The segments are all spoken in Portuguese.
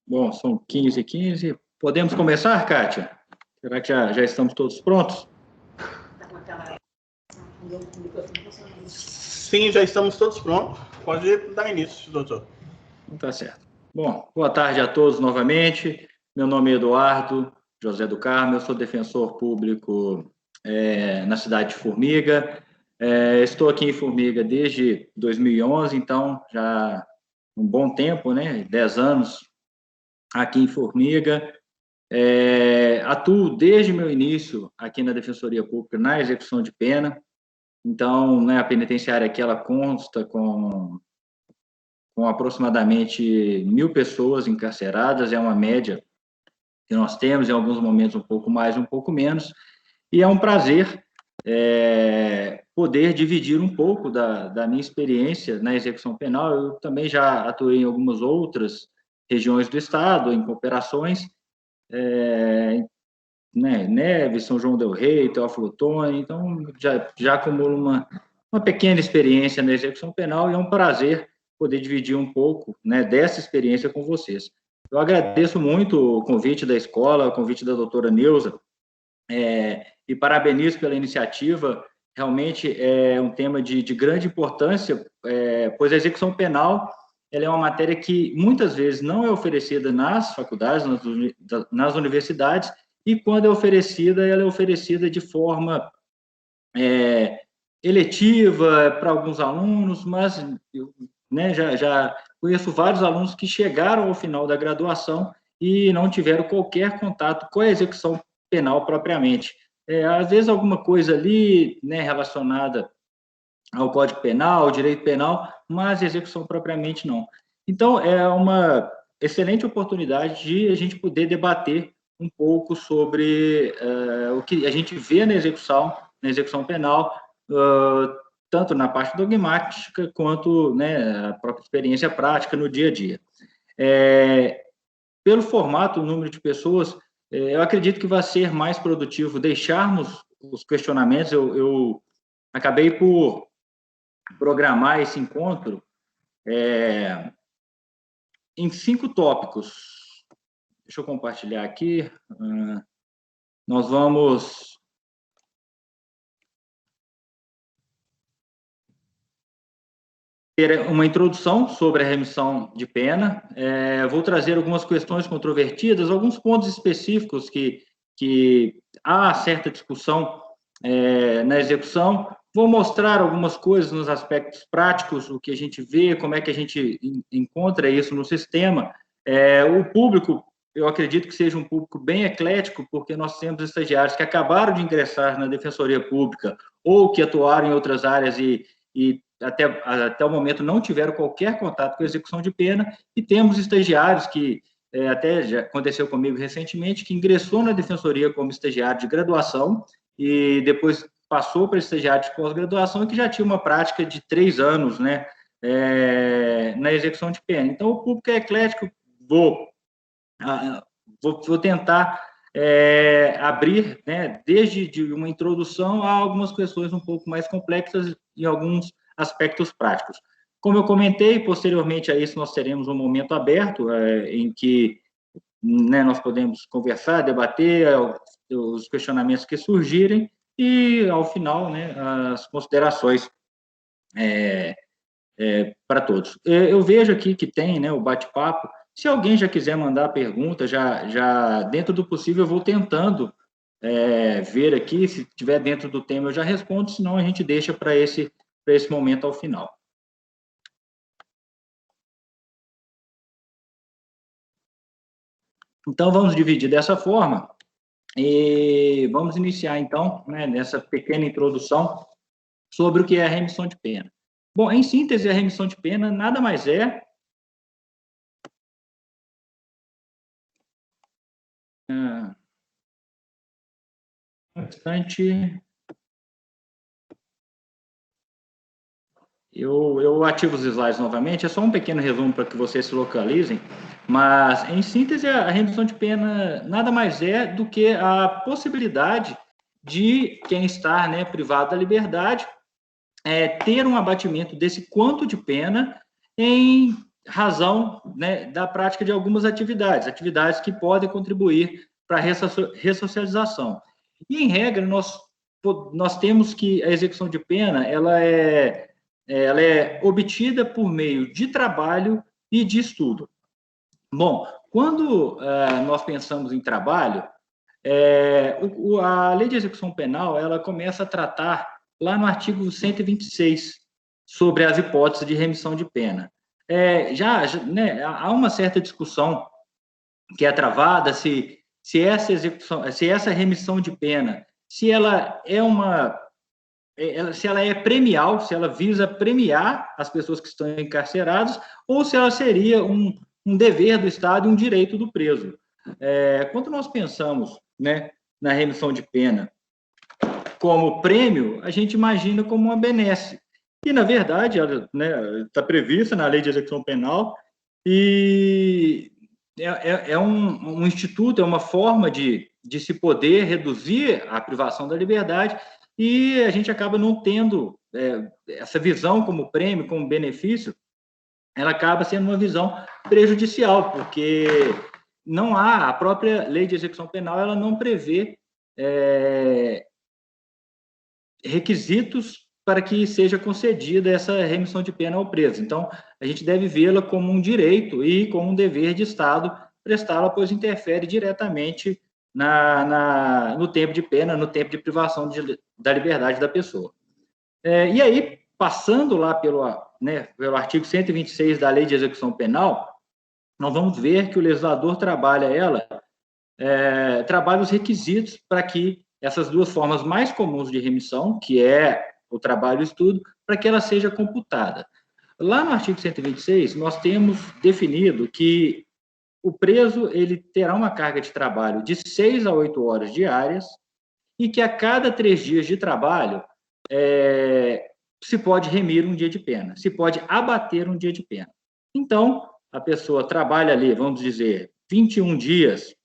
Bom, são 15h15. Podemos começar, Kátia? Será que já estamos todos prontos? Sim, já estamos todos prontos. Pode dar início, doutor. Tá certo. Bom, boa tarde a todos novamente. Meu nome é Eduardo José do Carmo, eu sou defensor público na cidade de Formiga. Estou aqui em Formiga desde 2011, então já um bom tempo, né? 10 anos aqui em Formiga. Atuo desde meu início aqui na Defensoria Pública na execução de pena. Então, né, a penitenciária aqui ela consta com aproximadamente 1.000 pessoas encarceradas, é uma média que nós temos, em alguns momentos um pouco mais, um pouco menos, e é um prazer poder dividir um pouco da minha experiência na execução penal. Eu também já atuei em algumas outras regiões do estado, em cooperações, Neves, São João del Rei, Teófilo Otoni, então já acumulo uma pequena experiência na execução penal, e é um prazer poder dividir um pouco, né, dessa experiência com vocês. Eu agradeço muito o convite da escola, o convite da doutora Neuza, e parabenizo pela iniciativa. Realmente é um tema de grande importância, pois a execução penal ela é uma matéria que muitas vezes não é oferecida nas faculdades, nas universidades, e quando é oferecida, ela é oferecida de forma eletiva para alguns alunos, mas eu, né, já conheço vários alunos que chegaram ao final da graduação e não tiveram qualquer contato com a execução penal propriamente. Às vezes alguma coisa ali, né, relacionada ao Código Penal, ao direito penal, mas execução propriamente não. Então, é uma excelente oportunidade de a gente poder debater um pouco sobre o que a gente vê na execução penal, tanto na parte dogmática quanto, né, a própria experiência prática no dia a dia. Pelo formato, o número de pessoas, eu acredito que vai ser mais produtivo deixarmos os questionamentos. Eu acabei por programar esse encontro em 5 tópicos. Deixa eu compartilhar aqui. Nós vamos ter uma introdução sobre a remissão de pena. Vou trazer algumas questões controvertidas, alguns pontos específicos que há certa discussão na execução. Vou mostrar algumas coisas nos aspectos práticos, o que a gente vê, como é que a gente encontra isso no sistema. O público, eu acredito que seja um público bem eclético, porque nós temos estagiários que acabaram de ingressar na Defensoria Pública ou que atuaram em outras áreas e até o momento não tiveram qualquer contato com a execução de pena, e temos estagiários que, até já aconteceu comigo recentemente, que ingressou na Defensoria como estagiário de graduação e depois passou para estagiário de pós-graduação e que já tinha uma prática de 3 anos, né, na execução de pena. Então, o público é eclético. Vou tentar abrir, né, desde uma introdução a algumas questões um pouco mais complexas e alguns aspectos práticos. Como eu comentei, posteriormente a isso nós teremos um momento aberto em que, né, nós podemos conversar, debater os questionamentos que surgirem e, ao final, né, as considerações para todos. Eu vejo aqui que tem, né, o bate-papo. Se alguém já quiser mandar pergunta, já dentro do possível, eu vou tentando ver aqui. Se estiver dentro do tema, eu já respondo, senão a gente deixa para esse momento ao final. Então, vamos dividir dessa forma e vamos iniciar, então, né, nessa pequena introdução sobre o que é a remissão de pena. Bom, em síntese, a remissão de pena nada mais é bastante. Eu ativo os slides novamente, é só um pequeno resumo para que vocês se localizem, mas, em síntese, a remissão de pena nada mais é do que a possibilidade de quem está, né, privado da liberdade ter um abatimento desse quanto de pena em razão, né, da prática de algumas atividades que podem contribuir para a ressocialização. E, em regra, nós temos que a execução de pena ela é obtida por meio de trabalho e de estudo. Bom, quando nós pensamos em trabalho, a Lei de Execução Penal ela começa a tratar lá no artigo 126 sobre as hipóteses de remissão de pena. Né, há uma certa discussão que é travada se essa remissão de pena, se ela é premial, se ela visa premiar as pessoas que estão encarceradas, ou se ela seria um dever do Estado e um direito do preso. Quando nós pensamos, né, na remissão de pena como prêmio, a gente imagina como uma benesse. E, na verdade, ela, né, está prevista na Lei de Execução Penal e é um instituto, é uma forma de se poder reduzir a privação da liberdade, e a gente acaba não tendo essa visão como prêmio, como benefício, ela acaba sendo uma visão prejudicial, porque não há, a própria Lei de Execução Penal, ela não prevê requisitos para que seja concedida essa remissão de pena ao preso. Então, a gente deve vê-la como um direito e como um dever de Estado prestá-la, pois interfere diretamente no tempo de pena, no tempo de privação da liberdade da pessoa. E aí, passando lá pelo artigo 126 da Lei de Execução Penal, nós vamos ver que o legislador trabalha os requisitos para que essas duas formas mais comuns de remissão, que é o trabalho e o estudo, para que ela seja computada. Lá no artigo 126, nós temos definido que o preso ele terá uma carga de trabalho de 6 a 8 horas diárias e que a cada 3 dias de trabalho se pode remir um dia de pena, se pode abater um dia de pena. Então, a pessoa trabalha ali, vamos dizer, 21 dias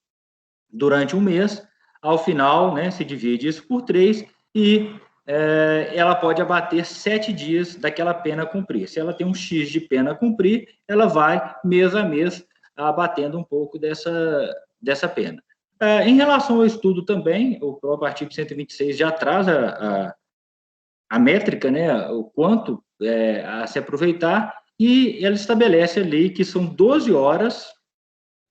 durante um mês, ao final, né, se divide isso por 3 e ela pode abater 7 dias daquela pena a cumprir. Se ela tem um X de pena a cumprir, ela vai, mês a mês, abatendo um pouco dessa pena. Em relação ao estudo também, o próprio artigo 126 já traz a métrica, né, o quanto a se aproveitar, e ela estabelece ali que são 12 horas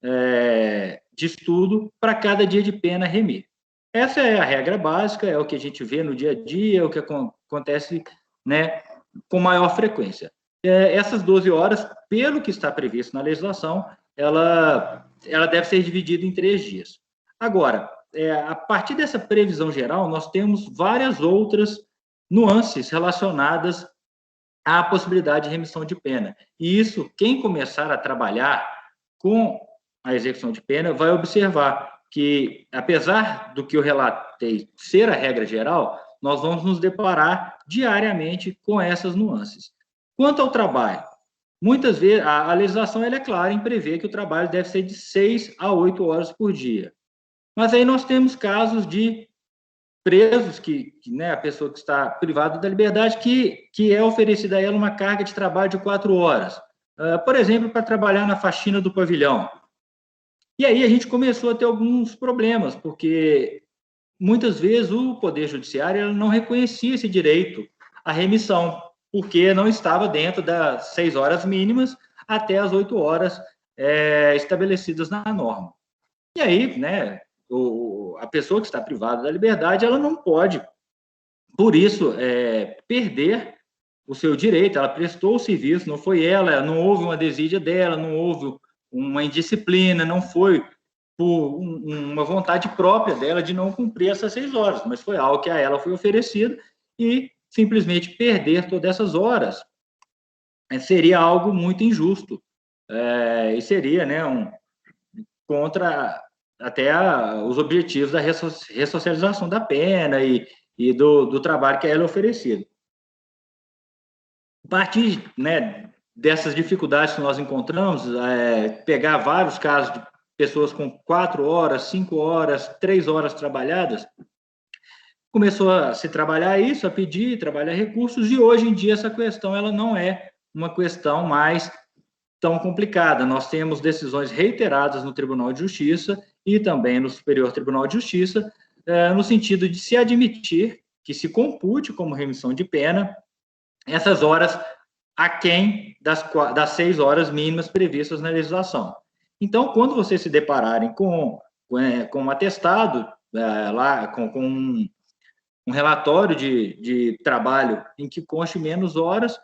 de estudo para cada dia de pena remir. Essa é a regra básica, é o que a gente vê no dia a dia, é o que acontece, né, com maior frequência. Essas 12 horas, pelo que está previsto na legislação, ela deve ser dividida em 3 dias. Agora, a partir dessa previsão geral, nós temos várias outras nuances relacionadas à possibilidade de remissão de pena. E isso, quem começar a trabalhar com a execução de pena vai observar que, apesar do que eu relatei ser a regra geral, nós vamos nos deparar diariamente com essas nuances. Quanto ao trabalho, muitas vezes a legislação ela é clara em prever que o trabalho deve ser de 6 a 8 horas por dia. Mas aí nós temos casos de presos né, a pessoa que está privada da liberdade, que é oferecida a ela uma carga de trabalho de 4 horas. Por exemplo, para trabalhar na faxina do pavilhão. E aí a gente começou a ter alguns problemas, porque muitas vezes o Poder Judiciário não reconhecia esse direito à remissão, porque não estava dentro das 6 horas mínimas até as 8 horas estabelecidas na norma. E aí, né, a pessoa que está privada da liberdade, ela não pode, por isso, perder o seu direito. Ela prestou o serviço, não foi ela, não houve uma desídia dela, não houve uma indisciplina, não foi por uma vontade própria dela de não cumprir essas 6 horas, mas foi algo que a ela foi oferecido, e simplesmente perder todas essas horas seria algo muito injusto, e seria, né, contra até os objetivos da ressocialização da pena e do trabalho que a ela é oferecido. A partir, né, dessas dificuldades que nós encontramos, pegar vários casos de pessoas com 4 horas, 5 horas, 3 horas trabalhadas, começou a se trabalhar isso, a pedir, trabalhar recursos, e hoje em dia essa questão ela não é uma questão mais tão complicada. Nós temos decisões reiteradas no Tribunal de Justiça e também no Superior Tribunal de Justiça, no sentido de se admitir que se compute como remissão de pena essas horas aquém das 6 horas mínimas previstas na legislação. Então, quando vocês se depararem com um atestado, com um relatório de trabalho em que conste menos horas,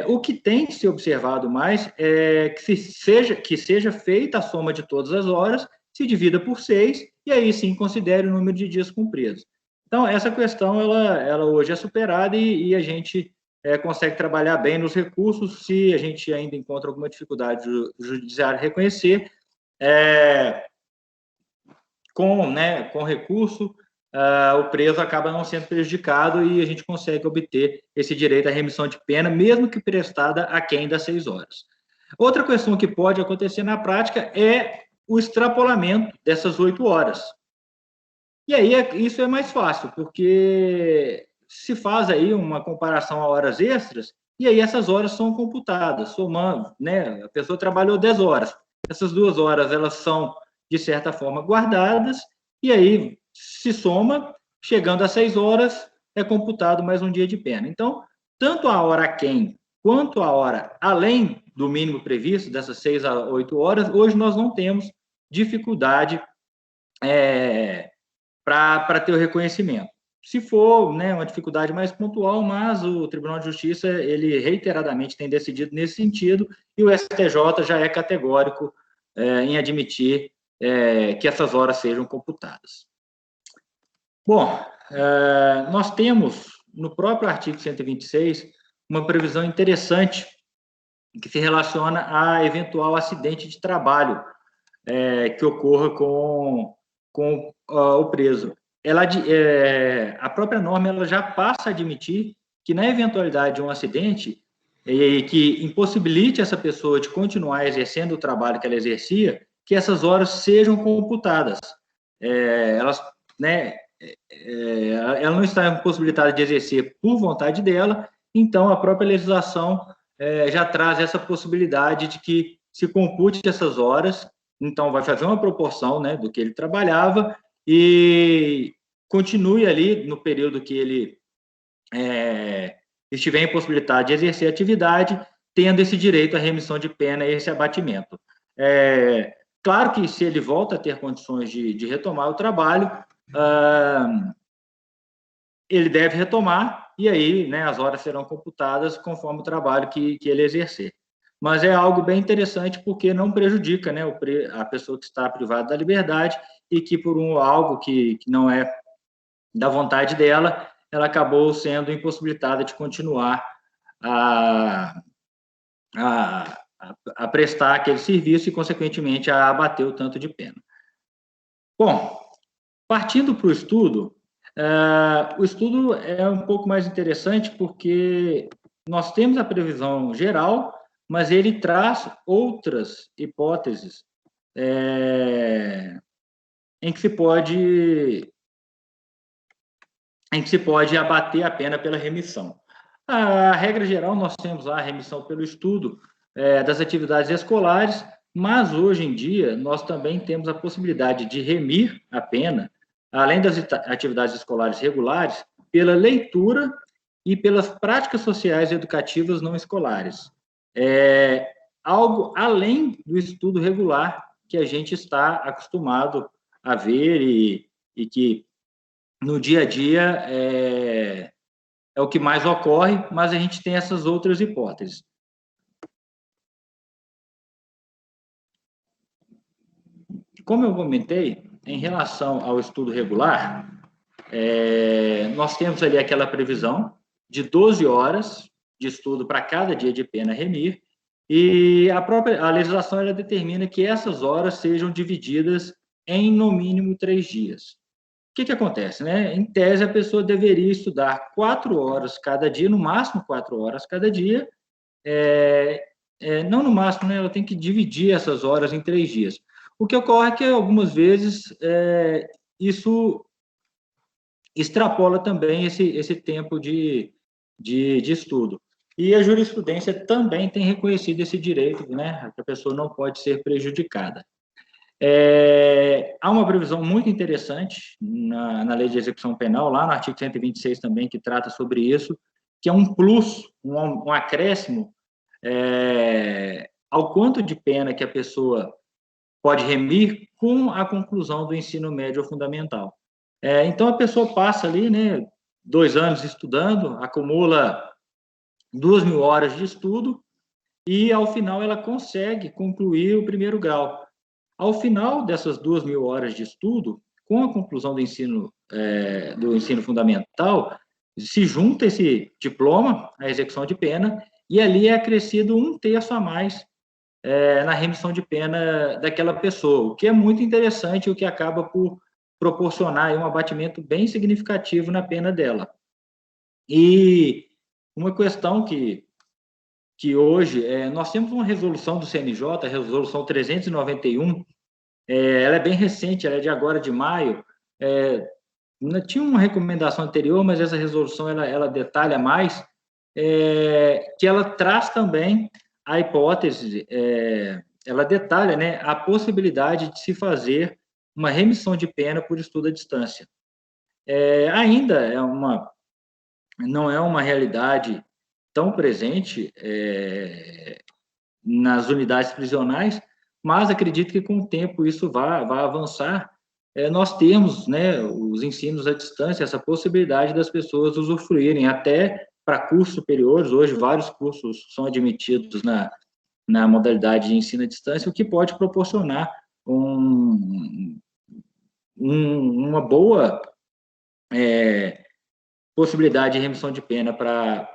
o que tem se observado mais é que seja feita a soma de todas as horas, se divida por 6, e aí sim considere o número de dias cumpridos. Então, essa questão, ela hoje é superada e a gente consegue trabalhar bem nos recursos. Se a gente ainda encontra alguma dificuldade do judiciário reconhecer, com recurso, o preso acaba não sendo prejudicado e a gente consegue obter esse direito à remissão de pena, mesmo que prestada aquém das 6 horas. Outra questão que pode acontecer na prática é o extrapolamento dessas 8 horas. E aí isso é mais fácil, porque se faz aí uma comparação a horas extras, e aí essas horas são computadas, somando, né? A pessoa trabalhou 10 horas, essas 2 horas, elas são, de certa forma, guardadas, e aí se soma, chegando a 6 horas, é computado mais um dia de pena. Então, tanto a hora aquém, quanto a hora além do mínimo previsto, dessas 6 a 8 horas, hoje nós não temos dificuldade para ter o reconhecimento. Se for, né, uma dificuldade mais pontual, mas o Tribunal de Justiça, ele reiteradamente tem decidido nesse sentido, e o STJ já é categórico em admitir que essas horas sejam computadas. Bom, nós temos, no próprio artigo 126, uma previsão interessante que se relaciona a eventual acidente de trabalho que ocorra com o preso. A própria norma ela já passa a admitir que, na eventualidade de um acidente que impossibilite essa pessoa de continuar exercendo o trabalho que ela exercia, que essas horas sejam computadas. Ela não está impossibilitada de exercer por vontade dela, então a própria legislação já traz essa possibilidade de que se compute essas horas, então vai fazer uma proporção, né, do que ele trabalhava e continue ali no período que ele estiver impossibilitado de exercer a atividade, tendo esse direito à remissão de pena e esse abatimento. Claro que se ele volta a ter condições de retomar o trabalho, ele deve retomar, e aí, né, as horas serão computadas conforme o trabalho que ele exercer. Mas é algo bem interessante porque não prejudica, né, a pessoa que está privada da liberdade e que por algo que não é da vontade dela, ela acabou sendo impossibilitada de continuar a prestar aquele serviço e, consequentemente, a abater o tanto de pena. Bom, partindo para o estudo é um pouco mais interessante porque nós temos a previsão geral, mas ele traz outras hipóteses em que se pode abater a pena pela remissão. A regra geral, nós temos lá a remissão pelo estudo das atividades escolares, mas hoje em dia nós também temos a possibilidade de remir a pena, além das atividades escolares regulares, pela leitura e pelas práticas sociais e educativas não escolares. Algo além do estudo regular que a gente está acostumado a ver e que no dia a dia é o que mais ocorre, mas a gente tem essas outras hipóteses. Como eu comentei, em relação ao estudo regular, nós temos ali aquela previsão de 12 horas de estudo para cada dia de pena remir, e a legislação ela determina que essas horas sejam divididas em, no mínimo, 3 dias. O que acontece, né? Em tese, a pessoa deveria estudar 4 horas cada dia, no máximo 4 horas cada dia, não no máximo, né? Ela tem que dividir essas horas em 3 dias. O que ocorre é que, algumas vezes, isso extrapola também esse tempo de estudo. E a jurisprudência também tem reconhecido esse direito, né? Que a pessoa não pode ser prejudicada. Há uma previsão muito interessante na Lei de Execução Penal, lá no artigo 126 também, que trata sobre isso, que é um plus, um acréscimo ao quanto de pena que a pessoa pode remir com a conclusão do ensino médio ou fundamental. Então, a pessoa passa ali, né, 2 anos estudando, acumula 2.000 horas de estudo e, ao final, ela consegue concluir o primeiro grau. Ao final dessas 2.000 horas de estudo, com a conclusão do ensino fundamental, se junta esse diploma, a execução de pena, e ali é acrescido 1/3 a mais na remissão de pena daquela pessoa, o que é muito interessante, o que acaba por proporcionar um abatimento bem significativo na pena dela. E uma questão que hoje, nós temos uma resolução do CNJ, a resolução 391, ela é bem recente, ela é de agora, de maio, tinha uma recomendação anterior, mas essa resolução ela detalha mais, que ela traz também a hipótese, ela detalha, né, a possibilidade de se fazer uma remissão de pena por estudo à distância. Ainda não é uma realidade tão presente nas unidades prisionais, mas acredito que com o tempo isso vai avançar. Nós temos, né, os ensinos à distância, essa possibilidade das pessoas usufruírem até para cursos superiores. Hoje, vários cursos são admitidos na modalidade de ensino à distância, o que pode proporcionar uma boa possibilidade de remissão de pena para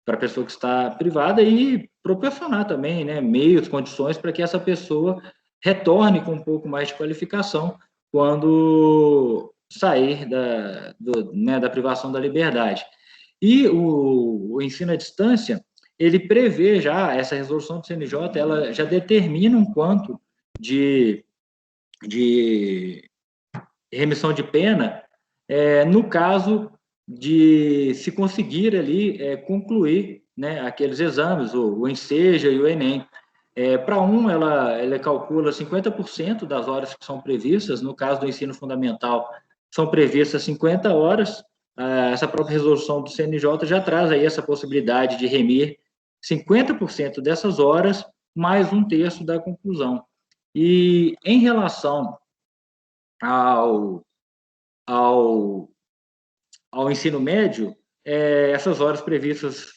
a pessoa que está privada e proporcionar também, né, meios, condições para que essa pessoa retorne com um pouco mais de qualificação quando sair da privação da liberdade. E o ensino à distância, ele prevê já, essa resolução do CNJ, ela já determina um quanto de remissão de pena no caso de se conseguir ali concluir, né, aqueles exames, o ENSEJA e o ENEM. Para ela calcula 50% das horas que são previstas. No caso do ensino fundamental, são previstas 50 horas. Essa própria resolução do CNJ já traz aí essa possibilidade de remir 50% dessas horas, mais 1/3 da conclusão. E em relação ao ensino médio, essas horas previstas,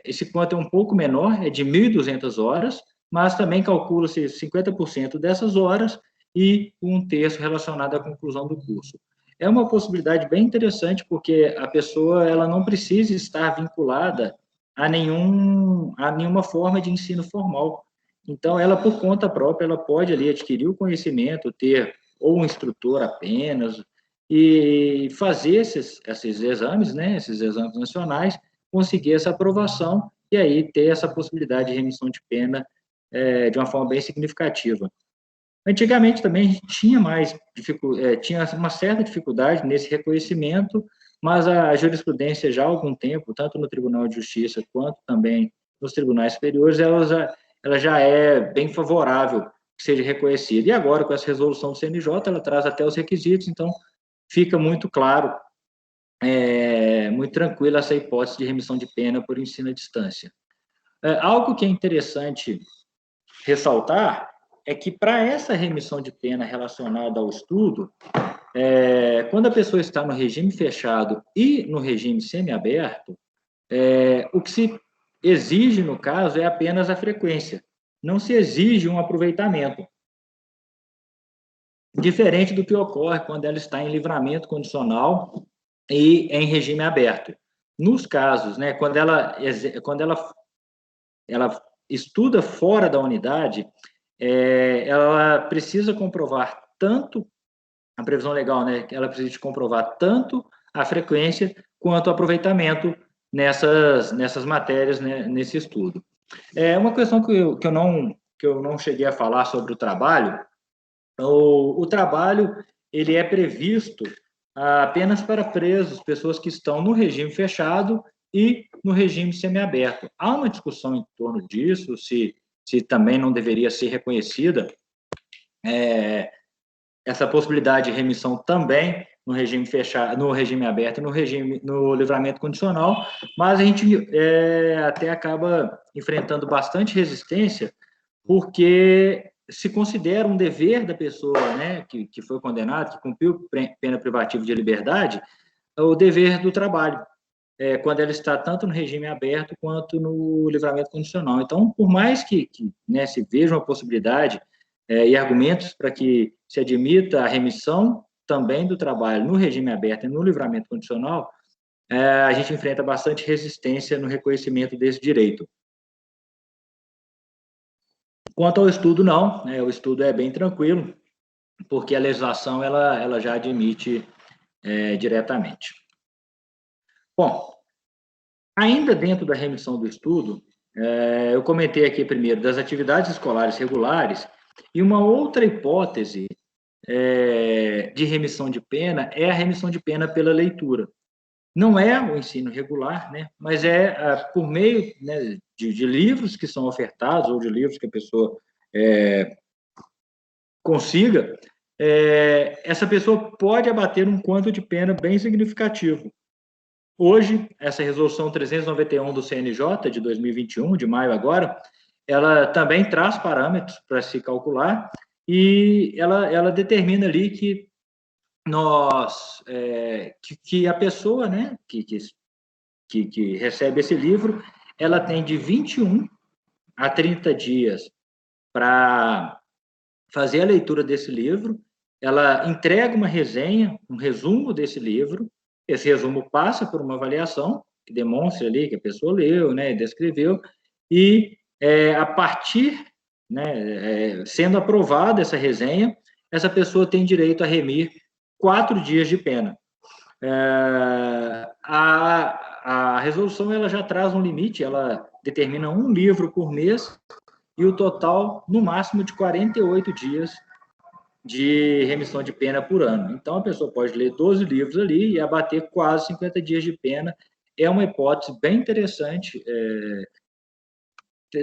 esse quanto é um pouco menor, é de 1.200 horas, mas também calcula-se 50% dessas horas e 1/3 relacionado à conclusão do curso. É uma possibilidade bem interessante, porque a pessoa ela não precisa estar vinculada a nenhuma forma de ensino formal. Então, ela, por conta própria, ela pode ali adquirir o conhecimento, ter ou um instrutor apenas, e fazer esses exames, né, esses exames nacionais, conseguir essa aprovação e aí ter essa possibilidade de remissão de pena de uma forma bem significativa. Antigamente também a gente tinha tinha uma certa dificuldade nesse reconhecimento, mas a jurisprudência já há algum tempo, tanto no Tribunal de Justiça quanto também nos tribunais superiores, ela já é bem favorável que seja reconhecida. E agora, com essa resolução do CNJ, ela traz até os requisitos, então fica muito claro, muito tranquila essa hipótese de remissão de pena por ensino à distância. Algo que é interessante ressaltar é que, para essa remissão de pena relacionada ao estudo, quando a pessoa está no regime fechado e no regime semiaberto, o que se exige, no caso, é apenas a frequência. Não se exige um aproveitamento. Diferente do que ocorre quando ela está em livramento condicional e em regime aberto. Nos casos, né, quando ela estuda fora da unidade, ela precisa comprovar tanto a previsão legal, né, ela precisa comprovar tanto a frequência quanto o aproveitamento nessas matérias, né, nesse estudo. Uma questão que eu não cheguei a falar sobre o trabalho. O trabalho ele é previsto apenas para presos, pessoas que estão no regime fechado e no regime semiaberto. Há uma discussão em torno disso, se também não deveria ser reconhecida essa possibilidade de remissão também no regime fechado, no regime aberto, no livramento condicional, mas a gente até acaba enfrentando bastante resistência, porque se considera um dever da pessoa, né, que foi condenada, que cumpriu pena privativa de liberdade, o dever do trabalho, quando ela está tanto no regime aberto quanto no livramento condicional. Então, por mais que né, se veja uma possibilidade e argumentos para que se admita a remissão também do trabalho no regime aberto e no livramento condicional, a gente enfrenta bastante resistência no reconhecimento desse direito. Quanto ao estudo, não, o estudo é bem tranquilo, porque a legislação ela já admite diretamente. Bom, ainda dentro da remissão do estudo, eu comentei aqui primeiro das atividades escolares regulares, e uma outra hipótese de remissão de pena é a remissão de pena pela leitura. Não é o ensino regular, né, mas por meio, né, de livros que são ofertados ou de livros que a pessoa consiga, essa pessoa pode abater um quanto de pena bem significativo. Hoje, essa resolução 391 do CNJ, de 2021, de maio agora, ela também traz parâmetros para se calcular e ela determina ali que que a pessoa, né, que recebe esse livro, ela tem de 21 a 30 dias para fazer a leitura desse livro, ela entrega uma resenha, um resumo desse livro, esse resumo passa por uma avaliação, que demonstra ali que a pessoa leu, né, descreveu, e a partir, né, sendo aprovada essa resenha, essa pessoa tem direito a remir 4 dias de pena. A resolução ela já traz um limite, ela determina um livro por mês e o total, no máximo, de 48 dias de remissão de pena por ano. Então, a pessoa pode ler 12 livros ali e abater quase 50 dias de pena. É uma hipótese bem interessante.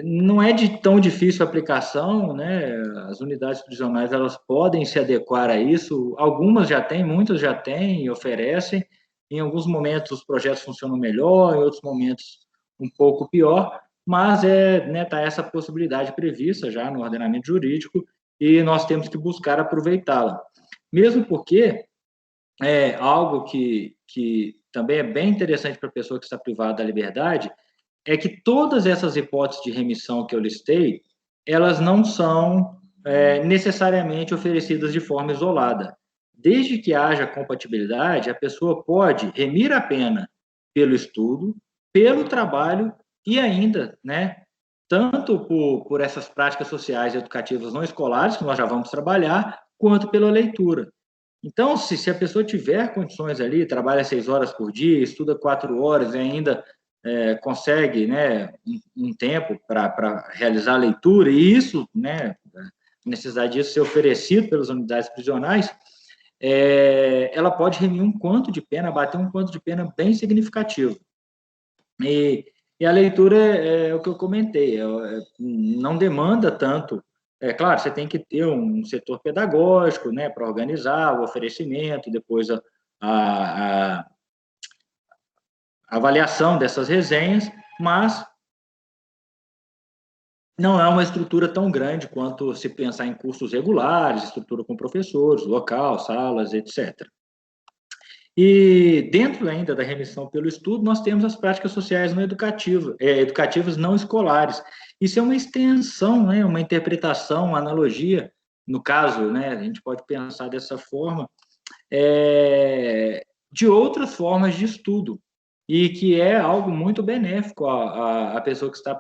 Não é de tão difícil a aplicação, né? As unidades prisionais elas podem se adequar a isso. Algumas já têm, muitas já têm e oferecem. Em alguns momentos os projetos funcionam melhor, em outros momentos um pouco pior, mas tá essa possibilidade prevista já no ordenamento jurídico e nós temos que buscar aproveitá-la. Mesmo porque algo que também é bem interessante para a pessoa que está privada da liberdade é que todas essas hipóteses de remissão que eu listei, elas não são necessariamente oferecidas de forma isolada. Desde que haja compatibilidade, a pessoa pode remir a pena pelo estudo, pelo trabalho e ainda, né, tanto por essas práticas sociais e educativas não escolares, que nós já vamos trabalhar, quanto pela leitura. Então, se a pessoa tiver condições ali, trabalha 6 horas por dia, estuda 4 horas e ainda consegue, né, um tempo para realizar a leitura, e isso, né, a necessidade disso ser oferecido pelas unidades prisionais, ela pode remir um quanto de pena, bater um quanto de pena bem significativo. E a leitura é o que eu comentei, não demanda tanto. Claro, você tem que ter um setor pedagógico, né, para organizar o oferecimento, depois a avaliação dessas resenhas, mas não é uma estrutura tão grande quanto se pensar em cursos regulares, estrutura com professores, local, salas, etc. E dentro ainda da remissão pelo estudo, nós temos as práticas sociais não educativas não escolares. Isso é uma extensão, né, uma interpretação, uma analogia, no caso, né, a gente pode pensar dessa forma, de outras formas de estudo, e que é algo muito benéfico à pessoa que está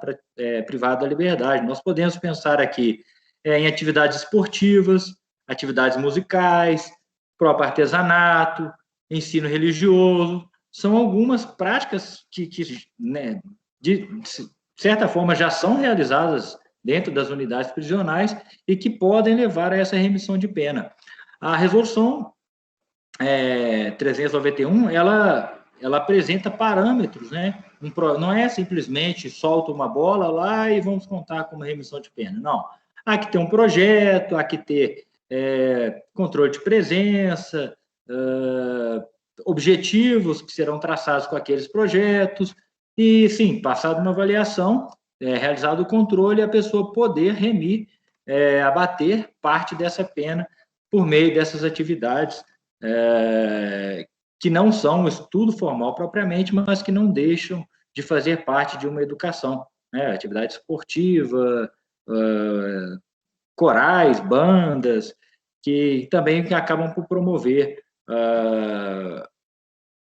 privada da liberdade. Nós podemos pensar aqui em atividades esportivas, atividades musicais, próprio artesanato, ensino religioso, são algumas práticas que né, de certa forma, já são realizadas dentro das unidades prisionais e que podem levar a essa remissão de pena. A resolução 391, ela ela apresenta parâmetros, né? Não é simplesmente solta uma bola lá e vamos contar como remissão de pena. Não. Há que ter um projeto, há que ter controle de presença, objetivos que serão traçados com aqueles projetos, e, sim, passado uma avaliação, realizado o controle, a pessoa poder remir, abater parte dessa pena por meio dessas atividades que não são um estudo formal propriamente, mas que não deixam de fazer parte de uma educação, né? Atividade esportiva, corais, bandas, que também acabam por promover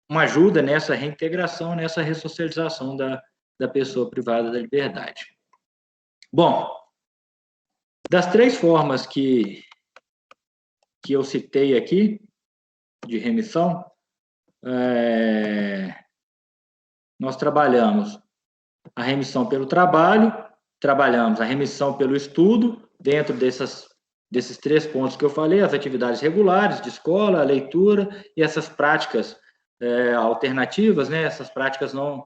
uma ajuda nessa reintegração, nessa ressocialização da pessoa privada da liberdade. Bom, das 3 formas que eu citei aqui, de remissão, nós trabalhamos a remissão pelo trabalho, trabalhamos a remissão pelo estudo, dentro desses 3 pontos que eu falei, as atividades regulares de escola, a leitura e essas práticas alternativas, né, essas práticas não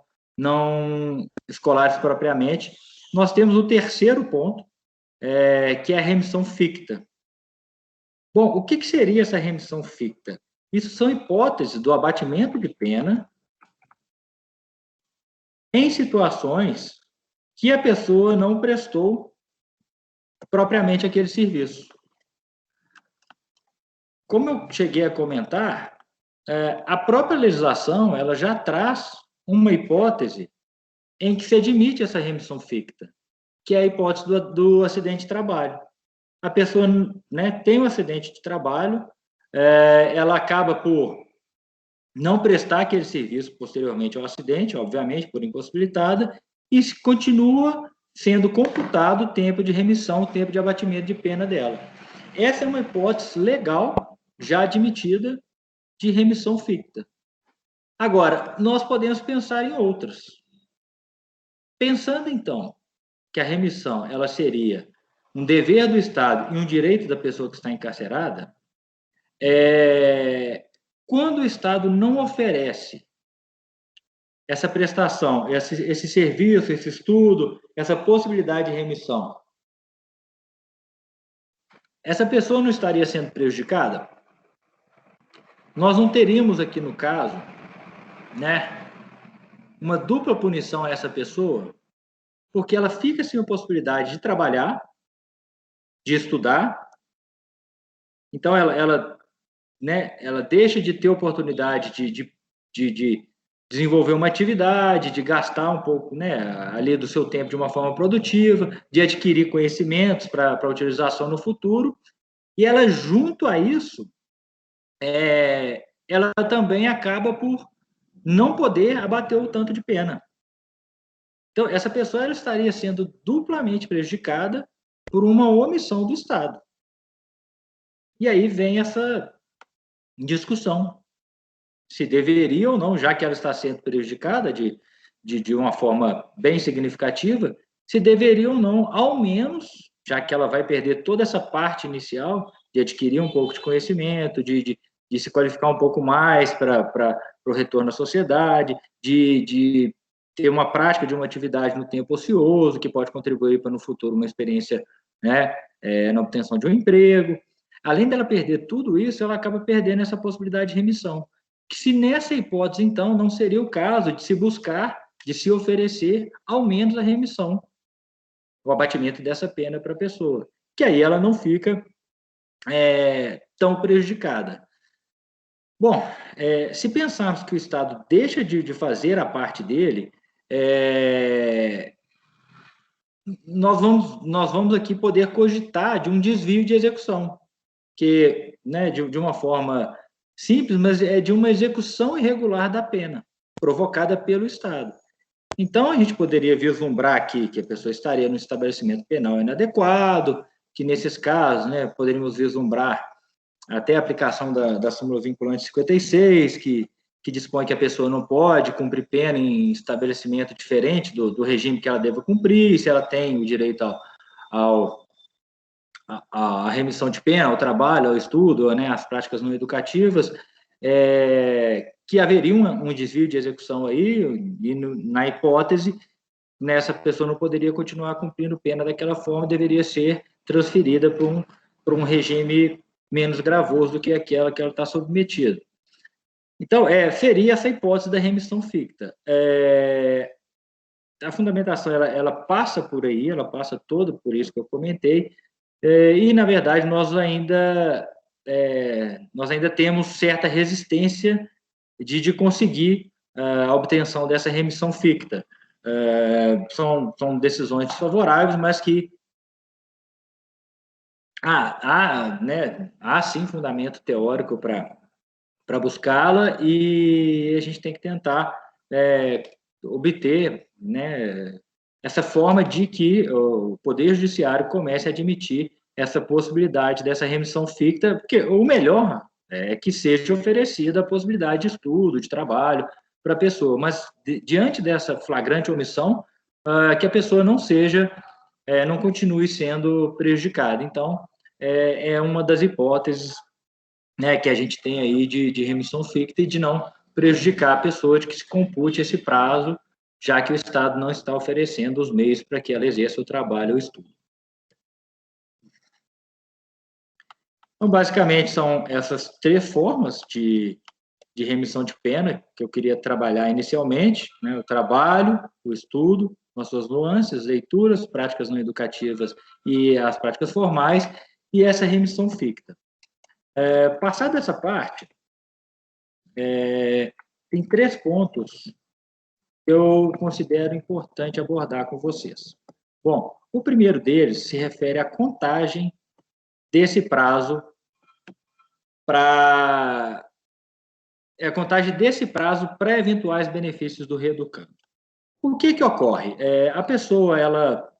escolares propriamente. Nós temos o 3º ponto, que é a remissão ficta. Bom, o que seria essa remissão ficta? Isso são hipóteses do abatimento de pena em situações que a pessoa não prestou propriamente aquele serviço. Como eu cheguei a comentar, a própria legislação ela já traz uma hipótese em que se admite essa remissão ficta, que é a hipótese do acidente de trabalho. A pessoa, né, tem um acidente de trabalho, ela acaba por não prestar aquele serviço posteriormente ao acidente, obviamente, por impossibilitada, e continua sendo computado o tempo de remissão, o tempo de abatimento de pena dela. Essa é uma hipótese legal, já admitida, de remissão ficta. Agora, nós podemos pensar em outras. Pensando, então, que a remissão ela seria um dever do Estado e um direito da pessoa que está encarcerada, quando o Estado não oferece essa prestação, esse serviço, esse estudo, essa possibilidade de remissão, essa pessoa não estaria sendo prejudicada? Nós não teríamos aqui no caso, né, uma dupla punição a essa pessoa, porque ela fica sem a possibilidade de trabalhar, de estudar, então ela deixa de ter oportunidade de desenvolver uma atividade, de gastar um pouco, né, ali do seu tempo de uma forma produtiva, de adquirir conhecimentos para utilização no futuro, e ela, junto a isso, ela também acaba por não poder abater o tanto de pena. Então, essa pessoa ela estaria sendo duplamente prejudicada por uma omissão do Estado. E aí vem essa discussão, se deveria ou não, já que ela está sendo prejudicada de uma forma bem significativa, se deveria ou não, ao menos, já que ela vai perder toda essa parte inicial de adquirir um pouco de conhecimento, de se qualificar um pouco mais para o retorno à sociedade, de ter uma prática de uma atividade no tempo ocioso, que pode contribuir para, no futuro, uma experiência, né, na obtenção de um emprego. Além dela perder tudo isso, ela acaba perdendo essa possibilidade de remissão. Que se nessa hipótese, então, não seria o caso de se buscar, de se oferecer, ao menos a remissão, o abatimento dessa pena para a pessoa, que aí ela não fica tão prejudicada. Bom, se pensarmos que o Estado deixa de fazer a parte dele, nós vamos aqui poder cogitar de um desvio de execução, que, né, de uma forma simples, mas é de uma execução irregular da pena, provocada pelo Estado. Então, a gente poderia vislumbrar aqui que a pessoa estaria no estabelecimento penal inadequado, que nesses casos, né, poderíamos vislumbrar até a aplicação da súmula vinculante 56, que dispõe que a pessoa não pode cumprir pena em estabelecimento diferente do regime que ela deva cumprir, se ela tem o direito à remissão de pena, ao trabalho, ao estudo, né, às práticas não educativas, que haveria um desvio de execução aí, e na hipótese, nessa pessoa não poderia continuar cumprindo pena daquela forma, deveria ser transferida para um regime menos gravoso do que aquela que ela está submetida. Então, seria essa hipótese da remissão ficta. A fundamentação, ela passa por aí, ela passa toda por isso que eu comentei, e, na verdade, nós ainda temos certa resistência de conseguir a obtenção dessa remissão ficta. São decisões desfavoráveis, mas que há sim fundamento teórico para buscá-la, e a gente tem que tentar obter, né, essa forma de que o Poder Judiciário comece a admitir essa possibilidade dessa remissão ficta, porque o melhor é que seja oferecida a possibilidade de estudo, de trabalho para a pessoa, mas diante dessa flagrante omissão, que a pessoa não continue sendo prejudicada. Então, é uma das hipóteses, né, que a gente tem aí de remissão ficta e de não prejudicar a pessoa, de que se compute esse prazo, já que o Estado não está oferecendo os meios para que ela exerça o trabalho ou o estudo. Então, basicamente, são essas três formas de remissão de pena que eu queria trabalhar inicialmente, né? O trabalho, o estudo, com as suas nuances, leituras, práticas não educativas e as práticas formais, e essa remissão ficta. Passada essa parte, tem três pontos que eu considero importante abordar com vocês. Bom, o primeiro deles se refere à contagem desse prazo para eventuais benefícios do reeducando. O que ocorre? A pessoa, ela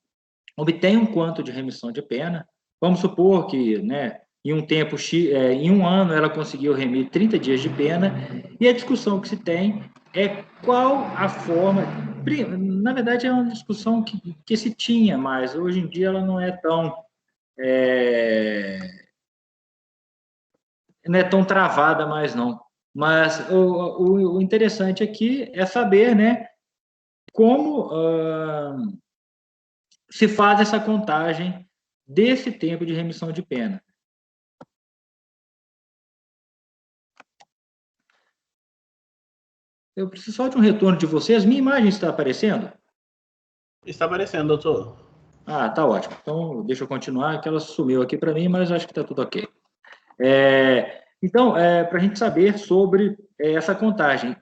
obtém um quanto de remissão de pena, vamos supor que, né, em um ano ela conseguiu remir 30 dias de pena, e a discussão que se tem é qual a forma. Na verdade, é uma discussão que se tinha, mas hoje em dia ela não é tão travada mais, não. Mas o interessante aqui é saber, né, como se faz essa contagem desse tempo de remissão de pena. Eu preciso só de um retorno de vocês. Minha imagem está aparecendo? Está aparecendo, doutor. Tá ótimo. Então, deixa eu continuar, que ela sumiu aqui para mim, mas acho que está tudo ok. Então, para a gente saber sobre essa contagem.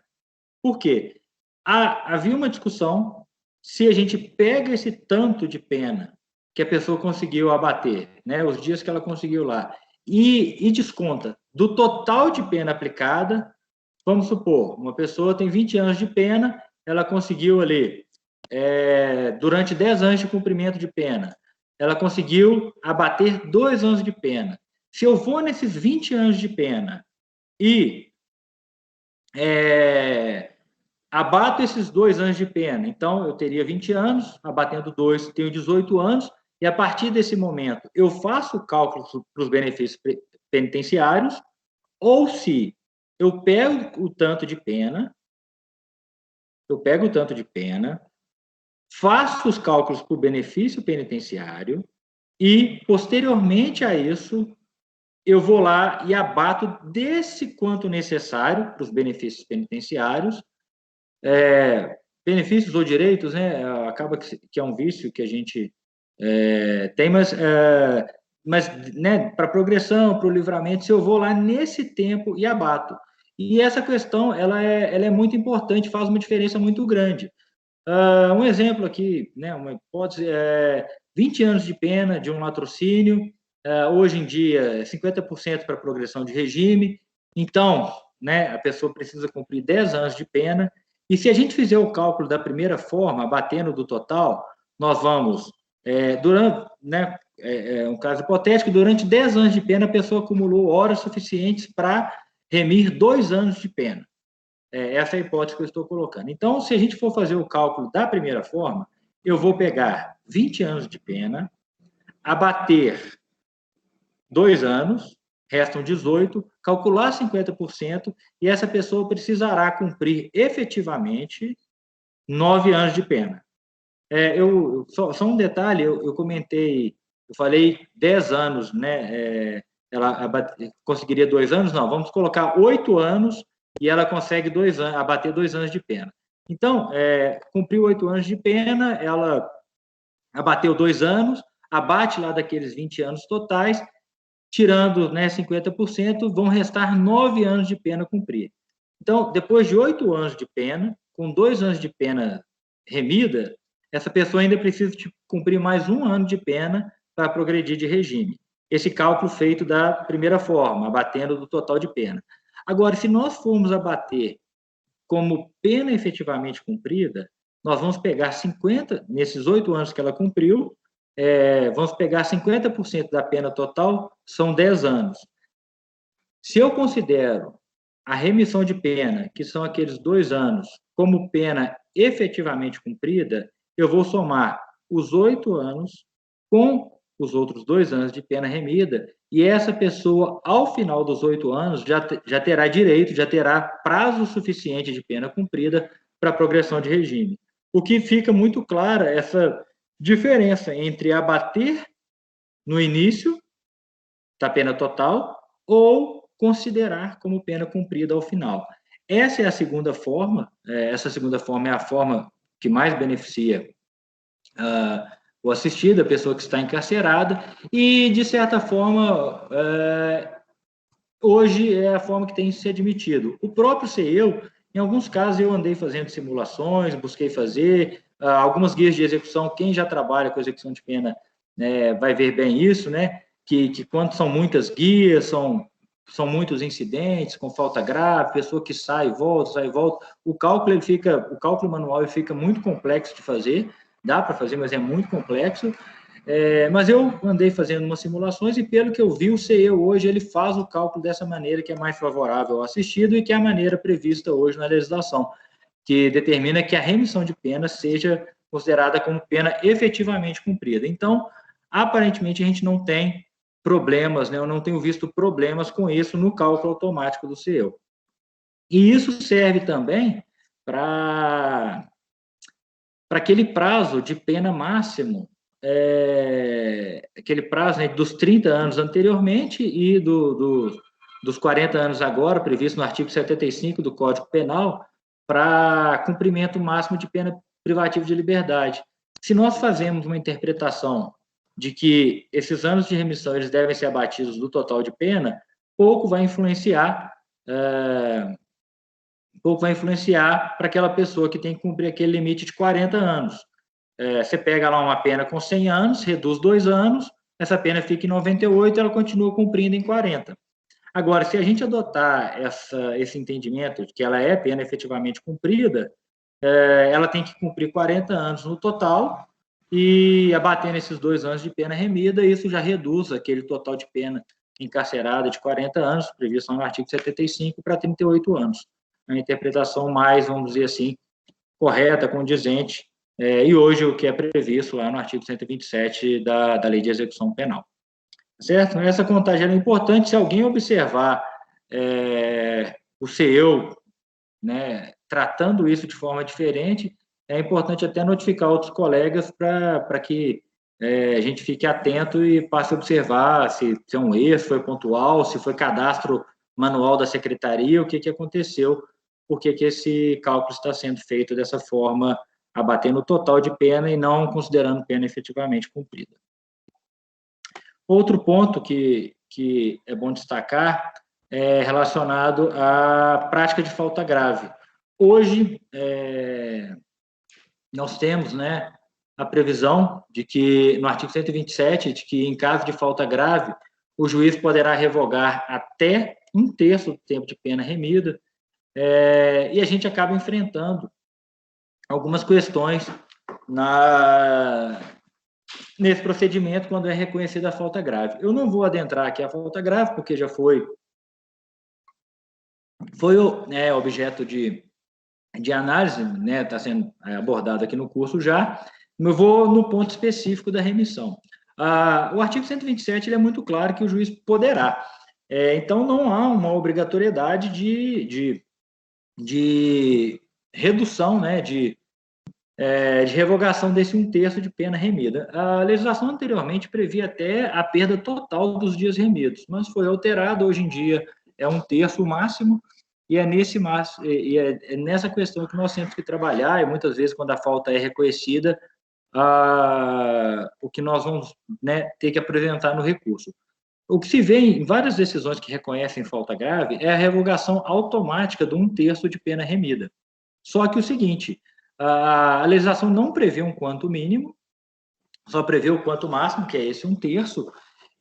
Por quê? Havia uma discussão se a gente pega esse tanto de pena que a pessoa conseguiu abater, né, os dias que ela conseguiu lá, e desconta do total de pena aplicada. Vamos supor, uma pessoa tem 20 anos de pena, ela conseguiu ali, durante 10 anos de cumprimento de pena, ela conseguiu abater 2 anos de pena. Se eu vou nesses 20 anos de pena e abato esses 2 anos de pena, então eu teria 20 anos, abatendo 2, tenho 18 anos, e a partir desse momento eu faço o cálculo para os benefícios penitenciários, ou se eu pego o tanto de pena, faço os cálculos para o benefício penitenciário e, posteriormente a isso, eu vou lá e abato desse quanto necessário para os benefícios penitenciários, benefícios ou direitos, né? Acaba que é um vício que a gente tem, mas né, para progressão, para o livramento, se eu vou lá nesse tempo e abato. E essa questão, ela é muito importante, faz uma diferença muito grande. Um exemplo aqui, né, uma hipótese, 20 anos de pena de um latrocínio, hoje em dia, 50% para progressão de regime, então, né, a pessoa precisa cumprir 10 anos de pena, e se a gente fizer o cálculo da primeira forma, batendo do total, nós vamos, né, um caso hipotético, durante 10 anos de pena, a pessoa acumulou horas suficientes para remir 2 anos de pena. Essa é a hipótese que eu estou colocando. Então, se a gente for fazer o cálculo da primeira forma, eu vou pegar 20 anos de pena, abater 2 anos, restam 18, calcular 50%, e essa pessoa precisará cumprir efetivamente 9 anos de pena. Só um detalhe, eu comentei, eu falei 10 anos, né? Ela conseguiria 2 anos? Não, vamos colocar 8 anos e ela consegue 2 anos, abater 2 anos de pena. Então, cumpriu 8 anos de pena, ela abateu 2 anos, abate lá daqueles 20 anos totais, tirando, né, 50%, vão restar 9 anos de pena a cumprir. Então, depois de 8 anos de pena, com 2 anos de pena remida, essa pessoa ainda precisa cumprir mais 1 ano de pena para progredir de regime. Esse cálculo feito da primeira forma, abatendo do total de pena. Agora, se nós formos abater como pena efetivamente cumprida, nós vamos pegar 50, nesses 8 anos que ela cumpriu, vamos pegar 50% da pena total, são 10 anos. Se eu considero a remissão de pena, que são aqueles 2 anos, como pena efetivamente cumprida, eu vou somar os 8 anos com os outros 2 anos de pena remida, e essa pessoa, ao final dos 8 anos, já terá direito, já terá prazo suficiente de pena cumprida para progressão de regime. O que fica muito clara essa diferença entre abater no início da pena total ou considerar como pena cumprida ao final. Essa é a segunda forma, essa segunda forma é a forma que mais beneficia o assistido, a pessoa que está encarcerada, e, de certa forma, hoje é a forma que tem se admitido. O próprio CEU, em alguns casos, eu andei fazendo simulações, busquei fazer, algumas guias de execução, quem já trabalha com execução de pena vai ver bem isso, né? Que quando são muitas guias, são muitos incidentes, com falta grave, pessoa que sai e volta, o cálculo manual ele fica muito complexo de fazer, dá para fazer, mas é muito complexo. Mas eu andei fazendo umas simulações e, pelo que eu vi, o CEU hoje ele faz o cálculo dessa maneira que é mais favorável ao assistido e que é a maneira prevista hoje na legislação, que determina que a remissão de pena seja considerada como pena efetivamente cumprida. Então, aparentemente, a gente não tem problemas, né? Eu não tenho visto problemas com isso no cálculo automático do CEU. E isso serve também para aquele prazo de pena máximo, aquele prazo, né, dos 30 anos anteriormente e dos 40 anos agora, previsto no artigo 75 do Código Penal, para cumprimento máximo de pena privativa de liberdade. Se nós fazemos uma interpretação de que esses anos de remissão eles devem ser abatidos do total de pena, pouco vai influenciar para aquela pessoa que tem que cumprir aquele limite de 40 anos. Você pega lá uma pena com 100 anos, reduz 2 anos, essa pena fica em 98 e ela continua cumprindo em 40. Agora, se a gente adotar esse entendimento de que ela é pena efetivamente cumprida, ela tem que cumprir 40 anos no total e abatendo esses 2 anos de pena remida, isso já reduz aquele total de pena encarcerada de 40 anos, previsto no artigo 75, para 38 anos. A interpretação mais, vamos dizer assim, correta, condizente, e hoje o que é previsto lá no artigo 127 da Lei de Execução Penal. Certo? Essa contagem é importante. Se alguém observar o CEU, né, tratando isso de forma diferente, é importante até notificar outros colegas para que a gente fique atento e passe a observar se é um erro, se foi pontual, se foi cadastro manual da secretaria, o que aconteceu, por que esse cálculo está sendo feito dessa forma, abatendo o total de pena e não considerando pena efetivamente cumprida. Outro ponto que é bom destacar é relacionado à prática de falta grave. Hoje, nós temos, né, a previsão de que, no artigo 127, de que, em caso de falta grave, o juiz poderá revogar até 1/3 do tempo de pena remida, e a gente acaba enfrentando algumas questões nesse procedimento quando é reconhecida a falta grave. Eu não vou adentrar aqui a falta grave, porque já foi objeto de análise, né, está sendo abordado aqui no curso já, eu vou no ponto específico da remissão. O artigo 127 ele é muito claro que o juiz poderá. Então, não há uma obrigatoriedade de redução, né, de revogação desse 1/3 de pena remida. A legislação anteriormente previa até a perda total dos dias remidos, mas foi alterada. Hoje em dia é 1/3 o máximo, e é nessa questão que nós temos que trabalhar, e muitas vezes, quando a falta é reconhecida, o que nós vamos, né, ter que apresentar no recurso. O que se vê em várias decisões que reconhecem falta grave é a revogação automática do 1/3 de pena remida. Só que o seguinte, a legislação não prevê um quanto mínimo, só prevê o quanto máximo, que é esse 1/3,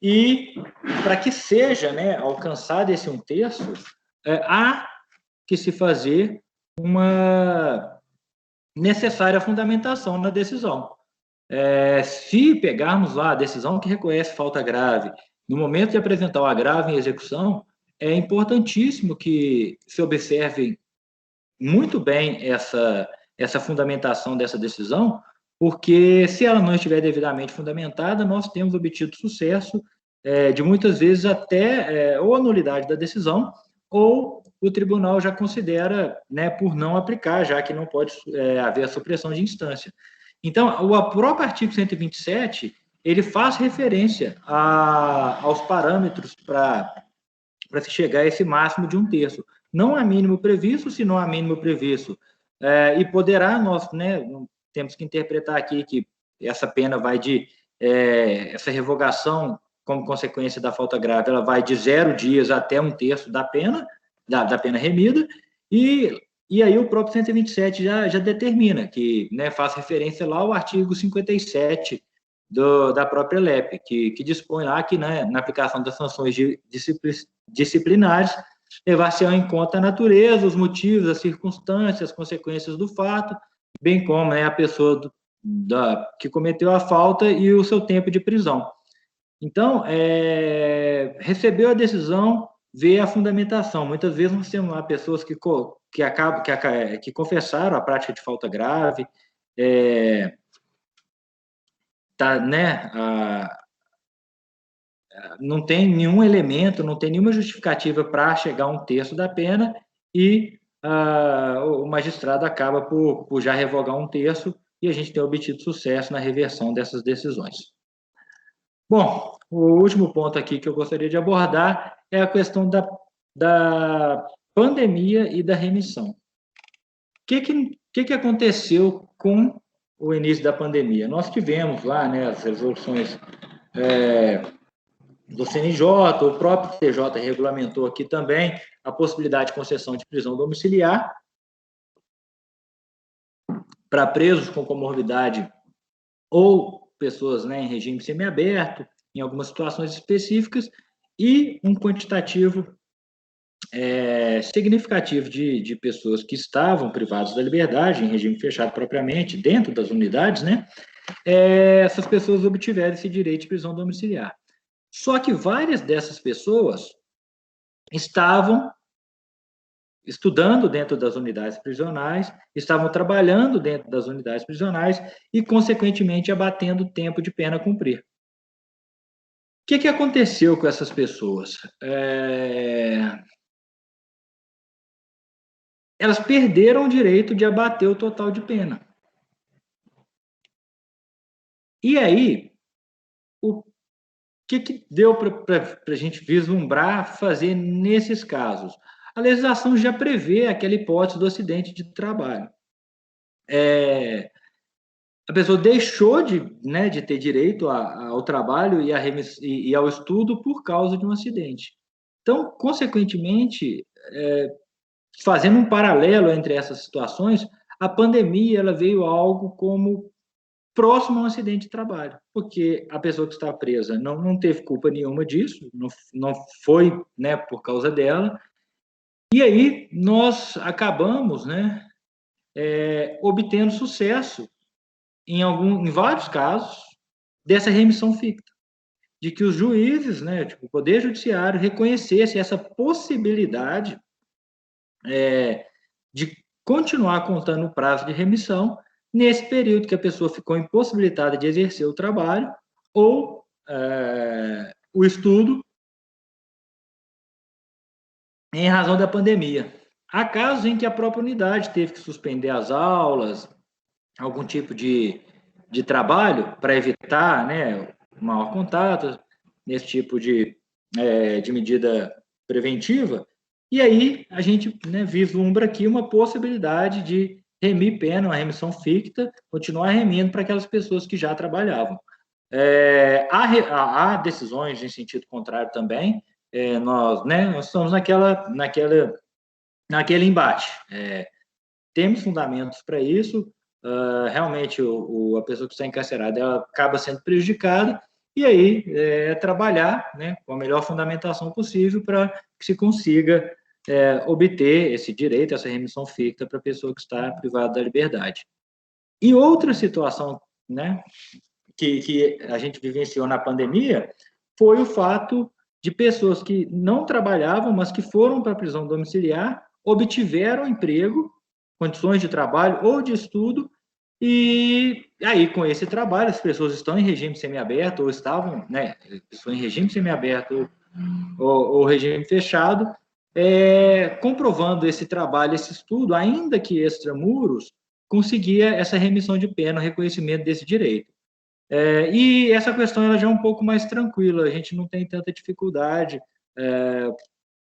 e para que seja, né, alcançado esse 1/3, há que se fazer uma necessária fundamentação na decisão. Se pegarmos lá a decisão que reconhece falta grave, no momento de apresentar o agravo em execução, é importantíssimo que se observe muito bem essa fundamentação dessa decisão, porque se ela não estiver devidamente fundamentada, nós temos obtido sucesso, de muitas vezes até ou a nulidade da decisão, ou o tribunal já considera, né, por não aplicar, já que não pode haver a supressão de instância. Então, o próprio artigo 127, ele faz referência aos parâmetros para se chegar a esse máximo de 1/3. Não há mínimo previsto, se não há mínimo previsto, e poderá, nós, né, temos que interpretar aqui que essa pena vai essa revogação, como consequência da falta grave, ela vai de 0 dias até 1/3 da pena, da pena remida, e aí o próprio 127 já determina, que, né, faz referência lá ao artigo 57 da própria LEP, que dispõe lá que, né, na aplicação das sanções disciplinares, levar-se em conta a natureza, os motivos, as circunstâncias, as consequências do fato, bem como, né, a pessoa que cometeu a falta e o seu tempo de prisão. Então, recebeu a decisão, vê a fundamentação. Muitas vezes nós temos lá pessoas que confessaram a prática de falta grave, né, não tem nenhum elemento, não tem nenhuma justificativa para chegar a 1/3 da pena, e o magistrado acaba por já revogar 1/3, e a gente tem obtido sucesso na reversão dessas decisões. Bom, o último ponto aqui que eu gostaria de abordar é a questão da pandemia e da remissão. O que aconteceu com o início da pandemia? Nós tivemos lá, né, as resoluções do CNJ, o próprio TJ regulamentou aqui também a possibilidade de concessão de prisão domiciliar para presos com comorbidade ou pessoas, né, em regime semiaberto, em algumas situações específicas, e um quantitativo significativo de pessoas que estavam privadas da liberdade, em regime fechado propriamente, dentro das unidades, né, essas pessoas obtiveram esse direito de prisão domiciliar. Só que várias dessas pessoas estavam estudando dentro das unidades prisionais, estavam trabalhando dentro das unidades prisionais e, consequentemente, abatendo o tempo de pena a cumprir. O que aconteceu com essas pessoas? Elas perderam o direito de abater o total de pena. E aí, o que deu para a gente vislumbrar fazer nesses casos? A legislação já prevê aquela hipótese do acidente de trabalho. A pessoa deixou de ter direito ao trabalho e ao estudo por causa de um acidente. Então, consequentemente, fazendo um paralelo entre essas situações, a pandemia ela veio algo como próximo a um acidente de trabalho, porque a pessoa que está presa não teve culpa nenhuma disso, não foi, né, por causa dela, e aí nós acabamos, né, obtendo sucesso em vários casos dessa remissão ficta, de que os juízes, né, tipo, o Poder Judiciário reconhecesse essa possibilidade de continuar contando o prazo de remissão nesse período que a pessoa ficou impossibilitada de exercer o trabalho ou o estudo em razão da pandemia. Há casos em que a própria unidade teve que suspender as aulas, algum tipo de trabalho para evitar, né, o maior contato, nesse tipo de medida preventiva, e aí a gente, né, vislumbra aqui uma possibilidade de remir pena, uma remissão ficta, continuar remindo para aquelas pessoas que já trabalhavam. Há decisões em sentido contrário também, nós estamos naquele embate. Temos fundamentos para isso, realmente a pessoa que está encarcerada ela acaba sendo prejudicada, e aí trabalhar, né, com a melhor fundamentação possível para que se consiga obter esse direito, essa remissão ficta para a pessoa que está privada da liberdade. E outra situação, né, que a gente vivenciou na pandemia foi o fato de pessoas que não trabalhavam, mas que foram para a prisão domiciliar, obtiveram emprego, condições de trabalho ou de estudo, e aí, com esse trabalho, as pessoas estão em regime semiaberto, ou estavam, né, estão em regime semiaberto ou regime fechado, comprovando esse trabalho, esse estudo, ainda que extramuros, conseguia essa remissão de pena, o reconhecimento desse direito. E essa questão ela já é um pouco mais tranquila, a gente não tem tanta dificuldade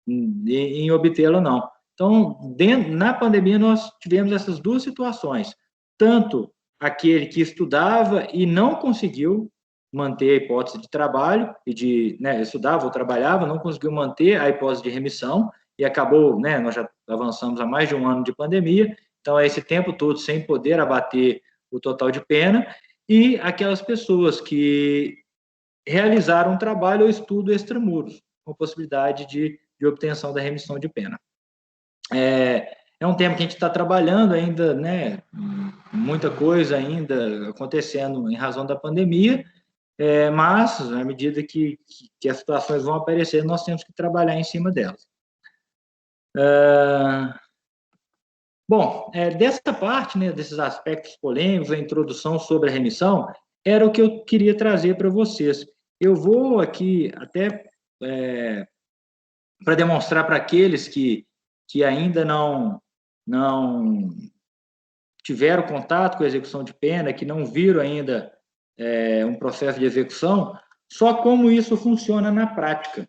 em obtê-la, não. Então, na pandemia, nós tivemos essas duas situações, tanto aquele que estudava e não conseguiu manter a hipótese de trabalho, né, estudava ou trabalhava, não conseguiu manter a hipótese de remissão, e acabou, né, nós já avançamos há mais de um ano de pandemia, então é esse tempo todo sem poder abater o total de pena, e aquelas pessoas que realizaram trabalho ou estudo extramuros, com possibilidade de obtenção da remissão de pena. É um tema que a gente está trabalhando ainda, né? Muita coisa ainda acontecendo em razão da pandemia, mas, à medida que as situações vão aparecer, nós temos que trabalhar em cima delas. Bom, dessa parte, né, desses aspectos polêmicos, a introdução sobre a remissão, era o que eu queria trazer para vocês. Eu vou aqui até para demonstrar para aqueles que ainda não tiveram contato com a execução de pena, que não viram ainda um processo de execução, só como isso funciona na prática.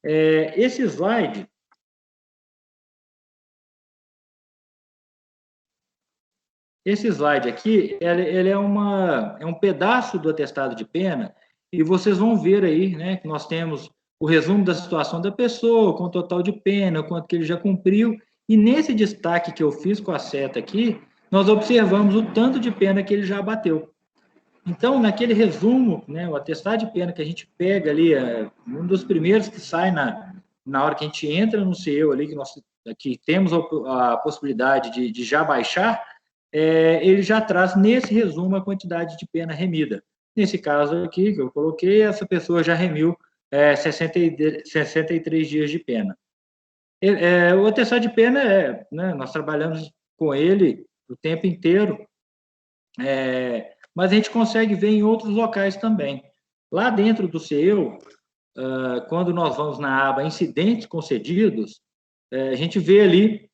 Esse slide aqui, ele é um pedaço do atestado de pena, e vocês vão ver aí, né, que nós temos o resumo da situação da pessoa, com o total de pena, quanto que ele já cumpriu, e nesse destaque que eu fiz com a seta aqui, nós observamos o tanto de pena que ele já abateu. Então, naquele resumo, né, o atestado de pena que a gente pega ali, um dos primeiros que sai na hora que a gente entra no CEU ali, que nós aqui temos a possibilidade de já baixar, ele já traz nesse resumo a quantidade de pena remida. Nesse caso aqui, que eu coloquei, essa pessoa já remiu 63 dias de pena. O atestado de pena, né, nós trabalhamos com ele o tempo inteiro, mas a gente consegue ver em outros locais também. Lá dentro do CEU, quando nós vamos na aba Incidentes Concedidos, a gente vê ali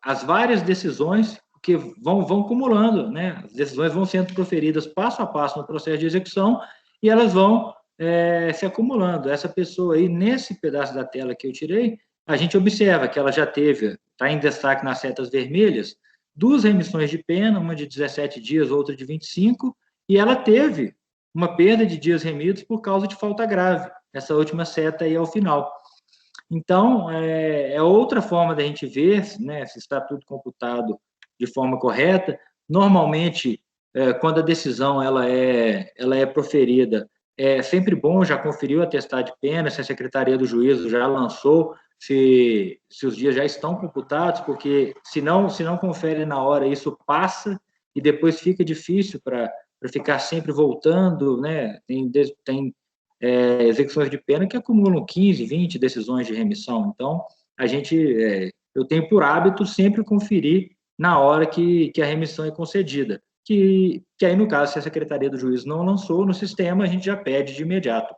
as várias decisões que vão acumulando, né? As decisões vão sendo proferidas passo a passo no processo de execução e elas vão se acumulando. Essa pessoa aí, nesse pedaço da tela que eu tirei, a gente observa que ela já teve, está em destaque nas setas vermelhas, 2 remissões de pena, uma de 17 dias, outra de 25, e ela teve uma perda de dias remidos por causa de falta grave, essa última seta aí ao final. Então, é outra forma da gente ver, né, se está tudo computado de forma correta. Normalmente, quando a decisão ela é proferida, é sempre bom já conferir o atestado de pena, se a Secretaria do Juízo já lançou, se os dias já estão computados, porque se não confere na hora, isso passa e depois fica difícil para ficar sempre voltando, né? Tem execuções de pena que acumulam 15, 20 decisões de remissão. Então, eu tenho por hábito sempre conferir na hora que a remissão é concedida. Que aí, no caso, se a Secretaria do Juízo não lançou no sistema, a gente já pede de imediato.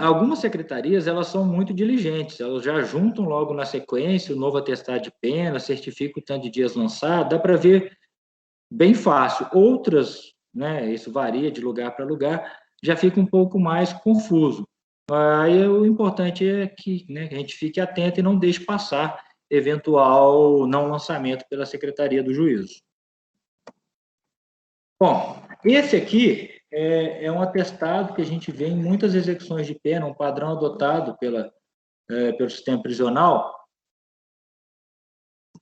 Algumas secretarias, elas são muito diligentes, elas já juntam logo na sequência o novo atestado de pena, certifica o tanto de dias lançado, dá para ver bem fácil. Outras, né, isso varia de lugar para lugar, já fica um pouco mais confuso. Aí o importante é que, né, que a gente fique atento e não deixe passar eventual não lançamento pela Secretaria do Juízo. Bom, esse aqui é um atestado que a gente vê em muitas execuções de pena, um padrão adotado pelo sistema prisional,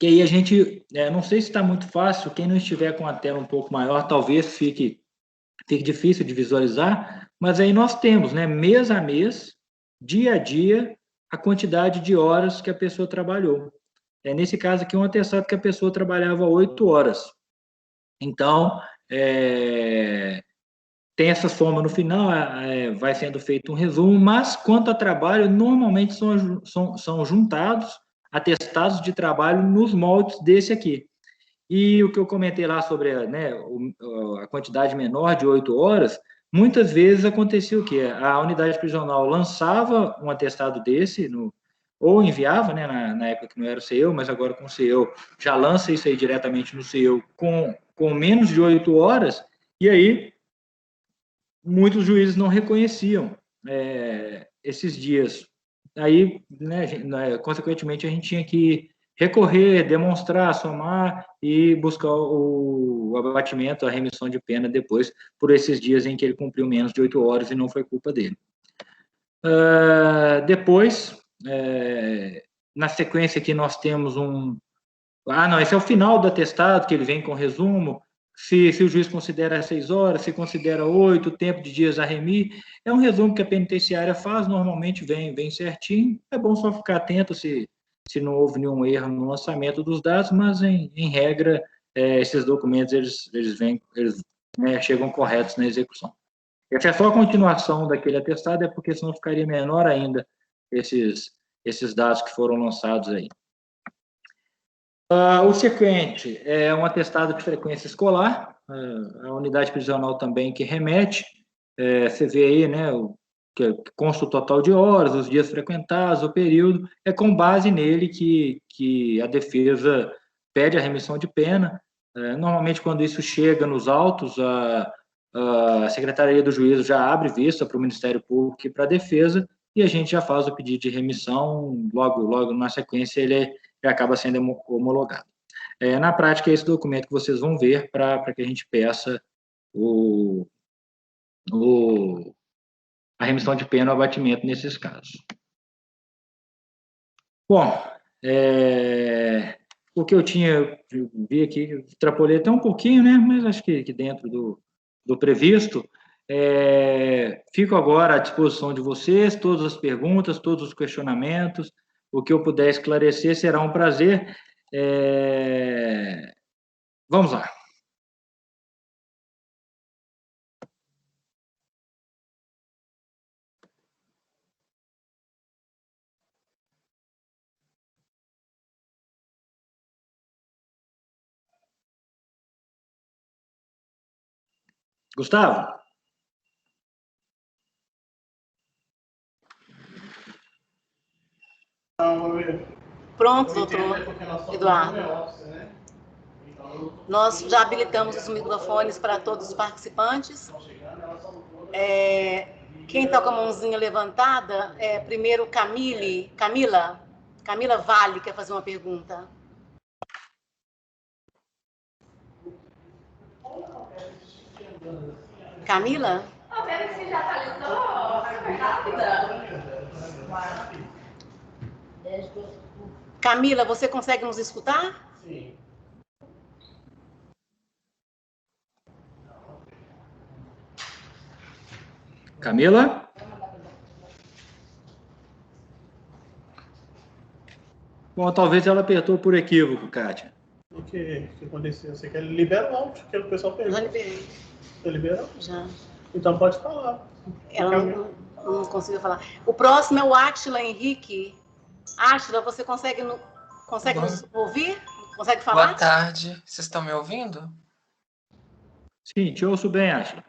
que aí a gente, não sei se está muito fácil, quem não estiver com a tela um pouco maior, talvez fique difícil de visualizar, mas aí nós temos, né, mês a mês, dia a dia, a quantidade de horas que a pessoa trabalhou. Nesse caso aqui, um atestado que a pessoa trabalhava 8 horas. Então, tem essa soma no final, vai sendo feito um resumo, mas quanto a trabalho, normalmente são juntados atestados de trabalho nos moldes desse aqui. E o que eu comentei lá sobre, né, a quantidade menor de 8 horas, muitas vezes acontecia o quê? A unidade prisional lançava um atestado desse, ou enviava, né, na época que não era o CEU, mas agora com o CEU, já lança isso aí diretamente no CEU com menos de 8 horas, e aí muitos juízes não reconheciam esses dias. Aí, né, consequentemente, a gente tinha que recorrer, demonstrar, somar e buscar o abatimento, a remissão de pena depois, por esses dias em que ele cumpriu menos de 8 horas e não foi culpa dele. Depois, na sequência aqui, nós temos não, esse é o final do atestado, que ele vem com resumo, se o juiz considera 6 horas, se considera 8, o tempo de dias a remir, é um resumo que a penitenciária faz, normalmente vem certinho, é bom só ficar atento se não houve nenhum erro no lançamento dos dados, mas em regra, esses documentos, eles chegam corretos na execução. Essa é só a continuação daquele atestado, porque senão ficaria menor ainda esses dados que foram lançados aí. O sequente é um atestado de frequência escolar, a unidade prisional também que remete, você vê aí, né, que consta o total de horas, os dias frequentados, o período, é com base nele que a defesa pede a remissão de pena. Normalmente, quando isso chega nos autos, a Secretaria do Juízo já abre vista para o Ministério Público e para a defesa, e a gente já faz o pedido de remissão, logo na sequência ele acaba sendo homologado. Na prática, é esse documento que vocês vão ver para que a gente peça a remissão de pena ou abatimento nesses casos. Bom, o que eu vi aqui, extrapolei até um pouquinho, né? Mas acho que dentro do previsto. Fico agora à disposição de vocês, todas as perguntas, todos os questionamentos, o que eu puder esclarecer será um prazer. Vamos lá. Gustavo? Pronto, doutor Eduardo. Nós já habilitamos os microfones para todos os participantes. Quem está com a mãozinha levantada é primeiro Camila Vale quer fazer uma pergunta. Camila? Você já atualizou? Foi rápida. Camila, você consegue nos escutar? Sim. Camila? Bom, talvez ela apertou por equívoco, Kátia. O que aconteceu? Você quer liberar o áudio, que o pessoal pergunta. Já liberei. Você liberou? Já. Então pode falar. Ela não conseguiu falar. O próximo é o Átila Henrique. Átila, você consegue nos ouvir? Consegue falar? Boa tarde. Vocês estão me ouvindo? Sim, te ouço bem, Átila.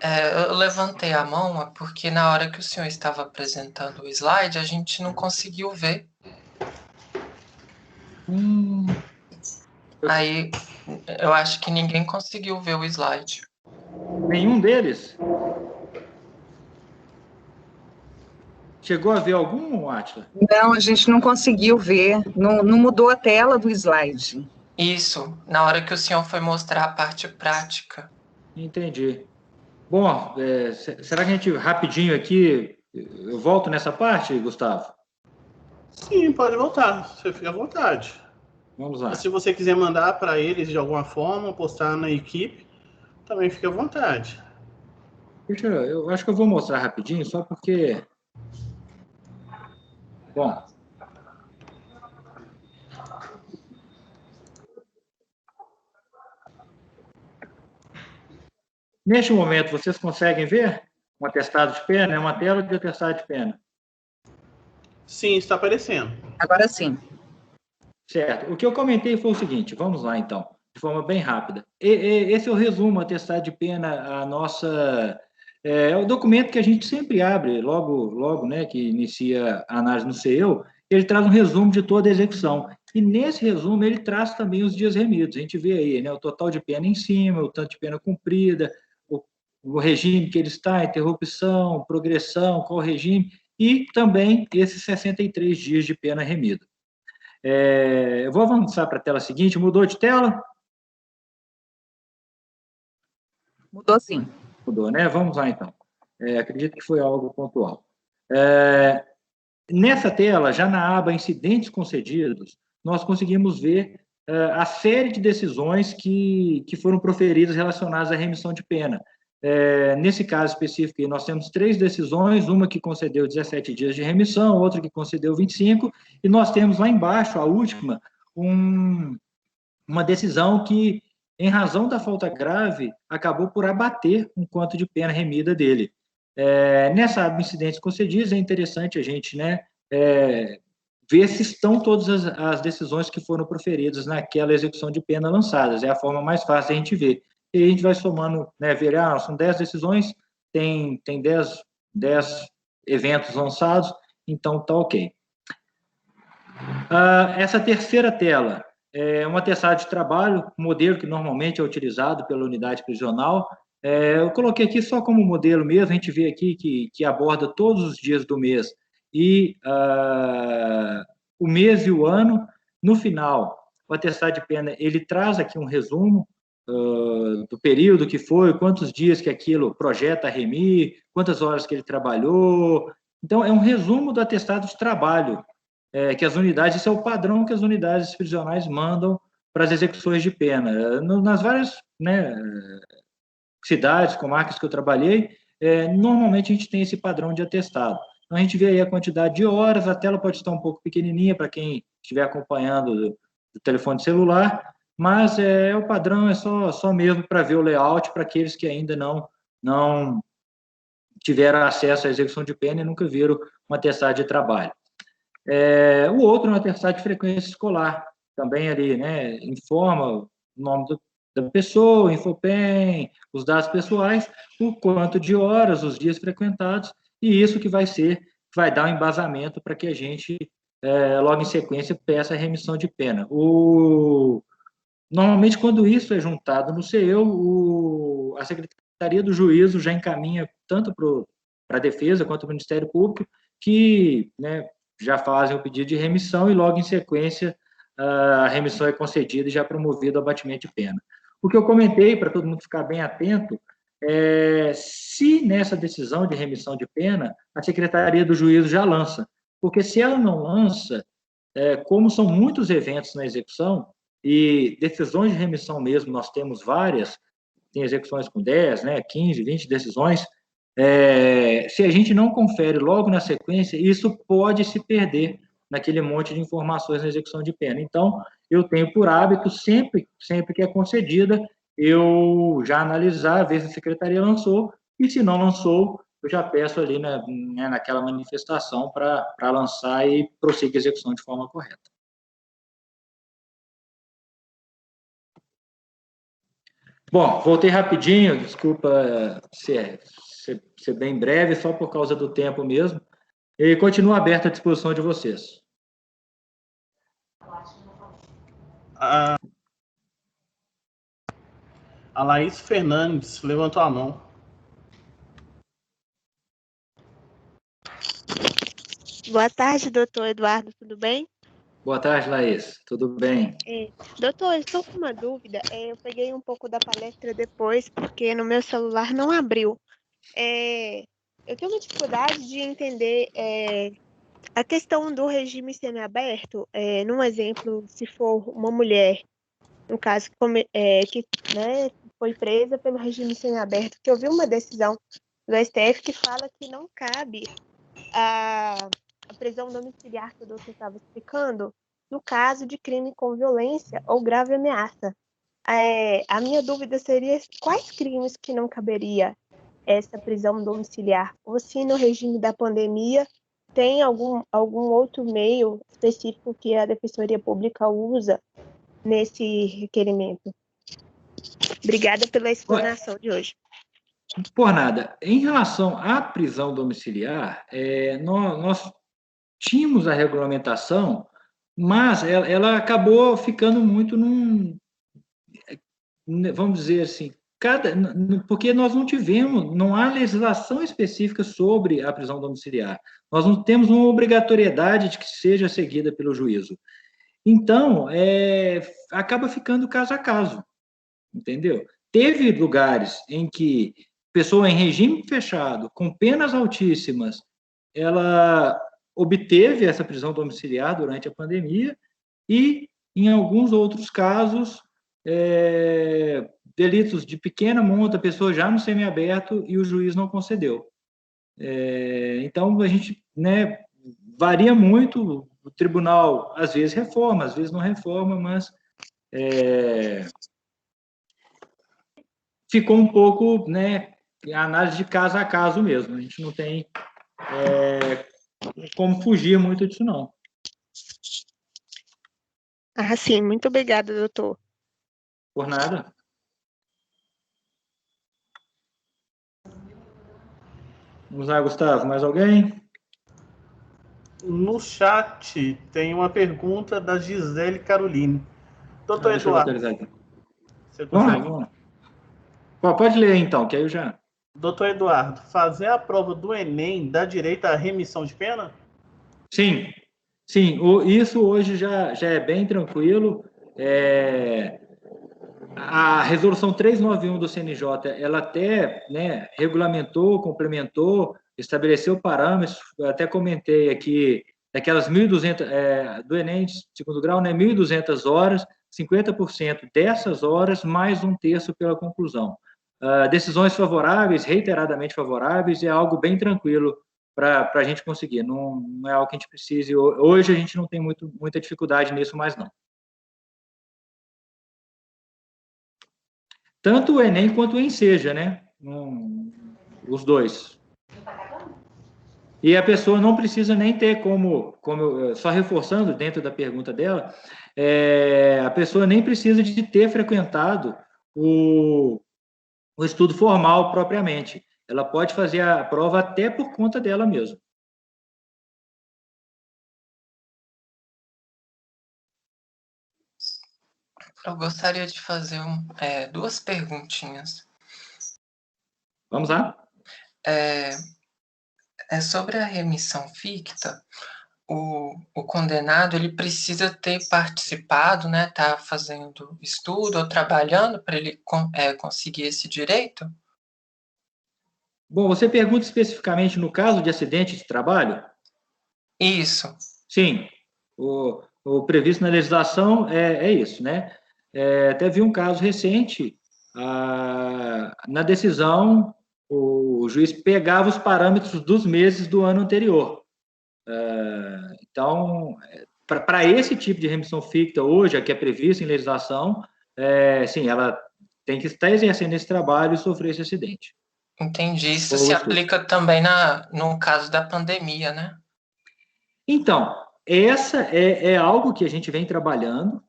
Eu levantei a mão porque na hora que o senhor estava apresentando o slide, a gente não conseguiu ver. Aí, eu acho que ninguém conseguiu ver o slide. Nenhum deles? Chegou a ver algum, Átila? Não, a gente não conseguiu ver, não mudou a tela do slide. Isso, na hora que o senhor foi mostrar a parte prática. Entendi. Bom, será que a gente, rapidinho aqui, eu volto nessa parte, Gustavo? Sim, pode voltar. Você fica à vontade. Vamos lá. Se você quiser mandar para eles de alguma forma, postar na equipe, também fica à vontade. Eu acho que eu vou mostrar rapidinho, só porque... Bom... Neste momento, vocês conseguem ver um atestado de pena? É uma tela de atestado de pena. Sim, está aparecendo. Agora sim. Certo. O que eu comentei foi o seguinte, vamos lá então, de forma bem rápida. Esse é o resumo, atestado de pena, a nossa... É o documento que a gente sempre abre, logo, né, que inicia a análise no CEU, ele traz um resumo de toda a execução. E nesse resumo ele traz também os dias remidos. A gente vê aí, né, o total de pena em cima, o tanto de pena cumprida, o regime que ele está, interrupção, progressão, qual regime, e também esses 63 dias de pena remida. Eu vou avançar para a tela seguinte. Mudou de tela? Mudou sim. Mudou, né? Vamos lá, então. Acredito que foi algo pontual. Nessa tela, já na aba Incidentes Concedidos, nós conseguimos ver a série de decisões que foram proferidas relacionadas à remissão de pena. Nesse caso específico, nós temos 3 decisões, uma que concedeu 17 dias de remissão, outra que concedeu 25, e nós temos lá embaixo, a última, uma decisão que, em razão da falta grave, acabou por abater um quanto de pena remida dele. Nessa aba Incidentes Concedidos, é interessante a gente, né, ver se estão todas as decisões que foram proferidas naquela execução de pena lançadas. É a forma mais fácil de a gente ver. E a gente vai somando, né, ver, são 10 decisões, tem 10 eventos lançados, então tá ok. Essa terceira tela é um atestado de trabalho, modelo que normalmente é utilizado pela unidade prisional. Eu coloquei aqui só como modelo mesmo, a gente vê aqui que aborda todos os dias do mês e o mês e o ano. No final, o atestado de pena, ele traz aqui um resumo do período que foi, quantos dias que aquilo projeta remir, quantas horas que ele trabalhou. Então, é um resumo do atestado de trabalho, que as unidades, esse é o padrão que as unidades prisionais mandam para as execuções de pena. Nas várias, né, cidades, comarcas que eu trabalhei, normalmente a gente tem esse padrão de atestado. Então, a gente vê aí a quantidade de horas, a tela pode estar um pouco pequenininha para quem estiver acompanhando do telefone celular, mas o padrão é só mesmo para ver o layout para aqueles que ainda não tiveram acesso à execução de pena e nunca viram um atestado de trabalho. O outro é um atestado de frequência escolar, também ali, né, informa o nome da pessoa, o Infopem, os dados pessoais, o quanto de horas, os dias frequentados, e isso que vai dar um embasamento para que a gente, logo em sequência, peça a remissão de pena. Normalmente, quando isso é juntado no CEU, a Secretaria do Juízo já encaminha tanto para a Defesa quanto para o Ministério Público, que, né, já fazem o pedido de remissão e, logo em sequência, a remissão é concedida e já promovido o abatimento de pena. O que eu comentei, para todo mundo ficar bem atento, se nessa decisão de remissão de pena, a Secretaria do Juízo já lança, porque se ela não lança, como são muitos eventos na execução, e decisões de remissão mesmo, nós temos várias, tem execuções com 10, né, 15, 20 decisões, se a gente não confere logo na sequência, isso pode se perder naquele monte de informações na execução de pena. Então, eu tenho por hábito, sempre que é concedida, eu já analisar, ver se a secretaria lançou, e se não lançou, eu já peço ali, né, naquela manifestação para lançar e prosseguir a execução de forma correta. Bom, voltei rapidinho, desculpa ser bem breve, só por causa do tempo mesmo, e continuo aberto à disposição de vocês. A Laís Fernandes levantou a mão. Boa tarde, doutor Eduardo, tudo bem? Boa tarde, Laís. Tudo bem? Doutor, eu estou com uma dúvida. Eu peguei um pouco da palestra depois, porque no meu celular não abriu. Eu tenho uma dificuldade de entender a questão do regime semiaberto. Num exemplo, se for uma mulher, no caso, que né, foi presa pelo regime semiaberto, que eu vi uma decisão do STF que fala que não cabe a prisão domiciliar que o doutor estava explicando, no caso de crime com violência ou grave ameaça. A minha dúvida seria quais crimes que não caberia essa prisão domiciliar? Ou se no regime da pandemia tem algum outro meio específico que a Defensoria Pública usa nesse requerimento? Obrigada pela explanação de hoje. Por nada. Em relação à prisão domiciliar, nós tínhamos a regulamentação, mas ela acabou ficando muito vamos dizer assim, porque nós não há legislação específica sobre a prisão domiciliar. Nós não temos uma obrigatoriedade de que seja seguida pelo juízo. Então, acaba ficando caso a caso, entendeu? Teve lugares em que pessoa em regime fechado, com penas altíssimas, ela obteve essa prisão domiciliar durante a pandemia e, em alguns outros casos, delitos de pequena monta, a pessoa já no semiaberto e o juiz não concedeu. Então, a gente varia muito, o tribunal às vezes reforma, às vezes não reforma, mas ficou um pouco, a análise de caso a caso mesmo. A gente não tem como fugir muito disso, não. Sim. Muito obrigada, doutor. Por nada. Vamos lá, Gustavo. Mais alguém? No chat tem uma pergunta da Gisele Caroline. Doutor Eduardo, você consegue? Vamos lá. Pode ler, então, que aí eu já... Doutor Eduardo, fazer a prova do Enem dá direito à remissão de pena? Sim. Isso hoje já é bem tranquilo. A resolução 391 do CNJ, ela até regulamentou, complementou, estabeleceu parâmetros, eu até comentei aqui, daquelas 1.200, do Enem de segundo grau, 1.200 horas, 50% dessas horas, mais 1/3 pela conclusão. Decisões favoráveis, reiteradamente favoráveis, é algo bem tranquilo para a gente conseguir, não é algo que a gente precise, hoje a gente não tem muita dificuldade nisso mais não. Tanto o Enem quanto o Enseja, os dois. E a pessoa não precisa nem ter só reforçando dentro da pergunta dela, a pessoa nem precisa de ter frequentado o estudo formal propriamente. Ela pode fazer a prova até por conta dela mesma. Eu gostaria de fazer duas perguntinhas. Vamos lá? Sobre a remissão ficta, o condenado ele precisa ter participado, tá fazendo estudo ou trabalhando para ele conseguir esse direito? Bom, você pergunta especificamente no caso de acidente de trabalho? Isso. Sim. O previsto na legislação é isso, até vi um caso recente, na decisão, o juiz pegava os parâmetros dos meses do ano anterior. Então, para esse tipo de remissão ficta hoje, a que é prevista em legislação, sim, ela tem que estar exercendo esse trabalho e sofrer esse acidente. Entendi. Isso se aplica também no caso da pandemia, né? Então, essa é algo que a gente vem trabalhando,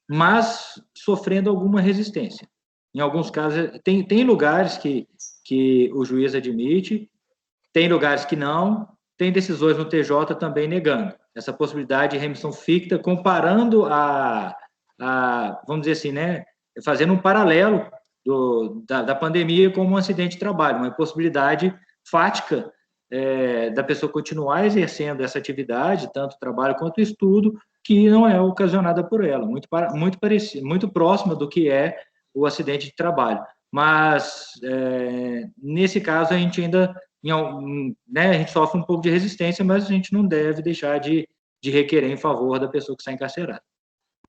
mas sofrendo alguma resistência. Em alguns casos, tem lugares que o juiz admite, tem lugares que não, tem decisões no TJ também negando essa possibilidade de remissão ficta, comparando vamos dizer assim, né, fazendo um paralelo da pandemia como um acidente de trabalho, uma possibilidade fática da pessoa continuar exercendo essa atividade, tanto trabalho quanto estudo, que não é ocasionada por ela, muito parecido, muito próxima do que é o acidente de trabalho. Mas, nesse caso, a gente ainda, né, a gente sofre um pouco de resistência, mas a gente não deve deixar de requerer em favor da pessoa que está encarcerada.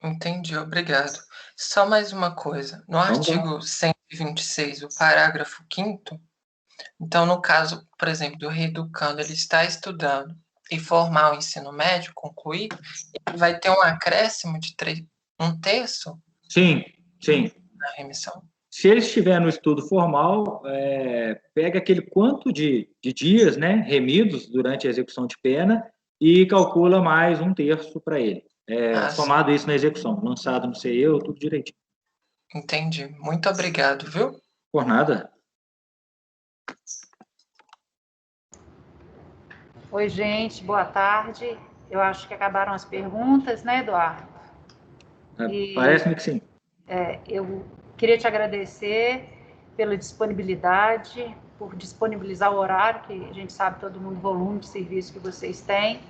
Entendi, obrigado. Só mais uma coisa. No artigo 126, o parágrafo 5º, então, no caso, por exemplo, do reeducando, ele está estudando e formar o ensino médio, concluir, ele vai ter um acréscimo de 1/3? Sim. Na remissão. Se ele estiver no estudo formal, pega aquele quanto de dias, né, remidos durante a execução de pena e calcula mais 1/3 para ele. Somado isso na execução, lançado no CEU, tudo direitinho. Entendi. Muito obrigado, viu? Por nada. Oi, gente, boa tarde. Eu acho que acabaram as perguntas, né, Eduardo? Parece-me que sim. Eu queria te agradecer pela disponibilidade, por disponibilizar o horário, que a gente sabe todo mundo o volume de serviço que vocês têm,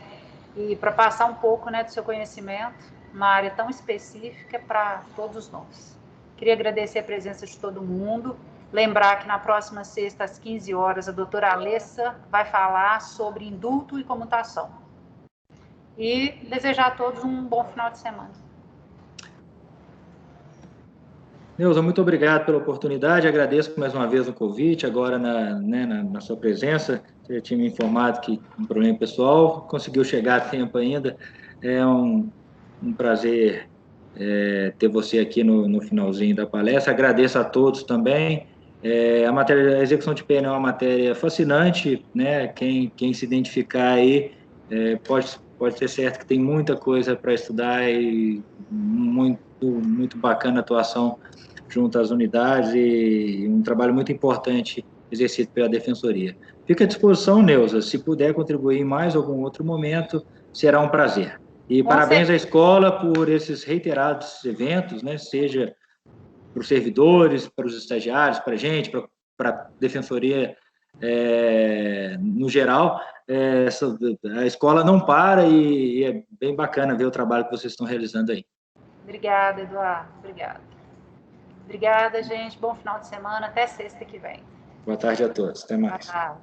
e para passar um pouco, né, do seu conhecimento, uma área tão específica para todos nós. Queria agradecer a presença de todo mundo, lembrar que na próxima sexta, às 15 horas, a doutora Alessa vai falar sobre indulto e comutação. E desejar a todos um bom final de semana. Neuza, muito obrigado pela oportunidade, agradeço mais uma vez o convite, agora na sua presença, você tinha me informado que um problema pessoal, conseguiu chegar a tempo ainda, é um prazer ter você aqui no finalzinho da palestra, agradeço a todos também, a execução de pena é uma matéria fascinante, né? Quem se identificar aí pode ter certo que tem muita coisa para estudar e muito bacana a atuação junto às unidades e um trabalho muito importante exercido pela Defensoria. Fica à disposição, Neuza, se puder contribuir em mais algum outro momento, será um prazer. E parabéns à escola por esses reiterados eventos, né, seja para os servidores, para os estagiários, para a gente, para a Defensoria no geral. A escola não para e é bem bacana ver o trabalho que vocês estão realizando aí. Obrigada, Eduardo. Obrigada, gente. Bom final de semana. Até sexta que vem. Boa tarde a todos. Até mais. Tchau.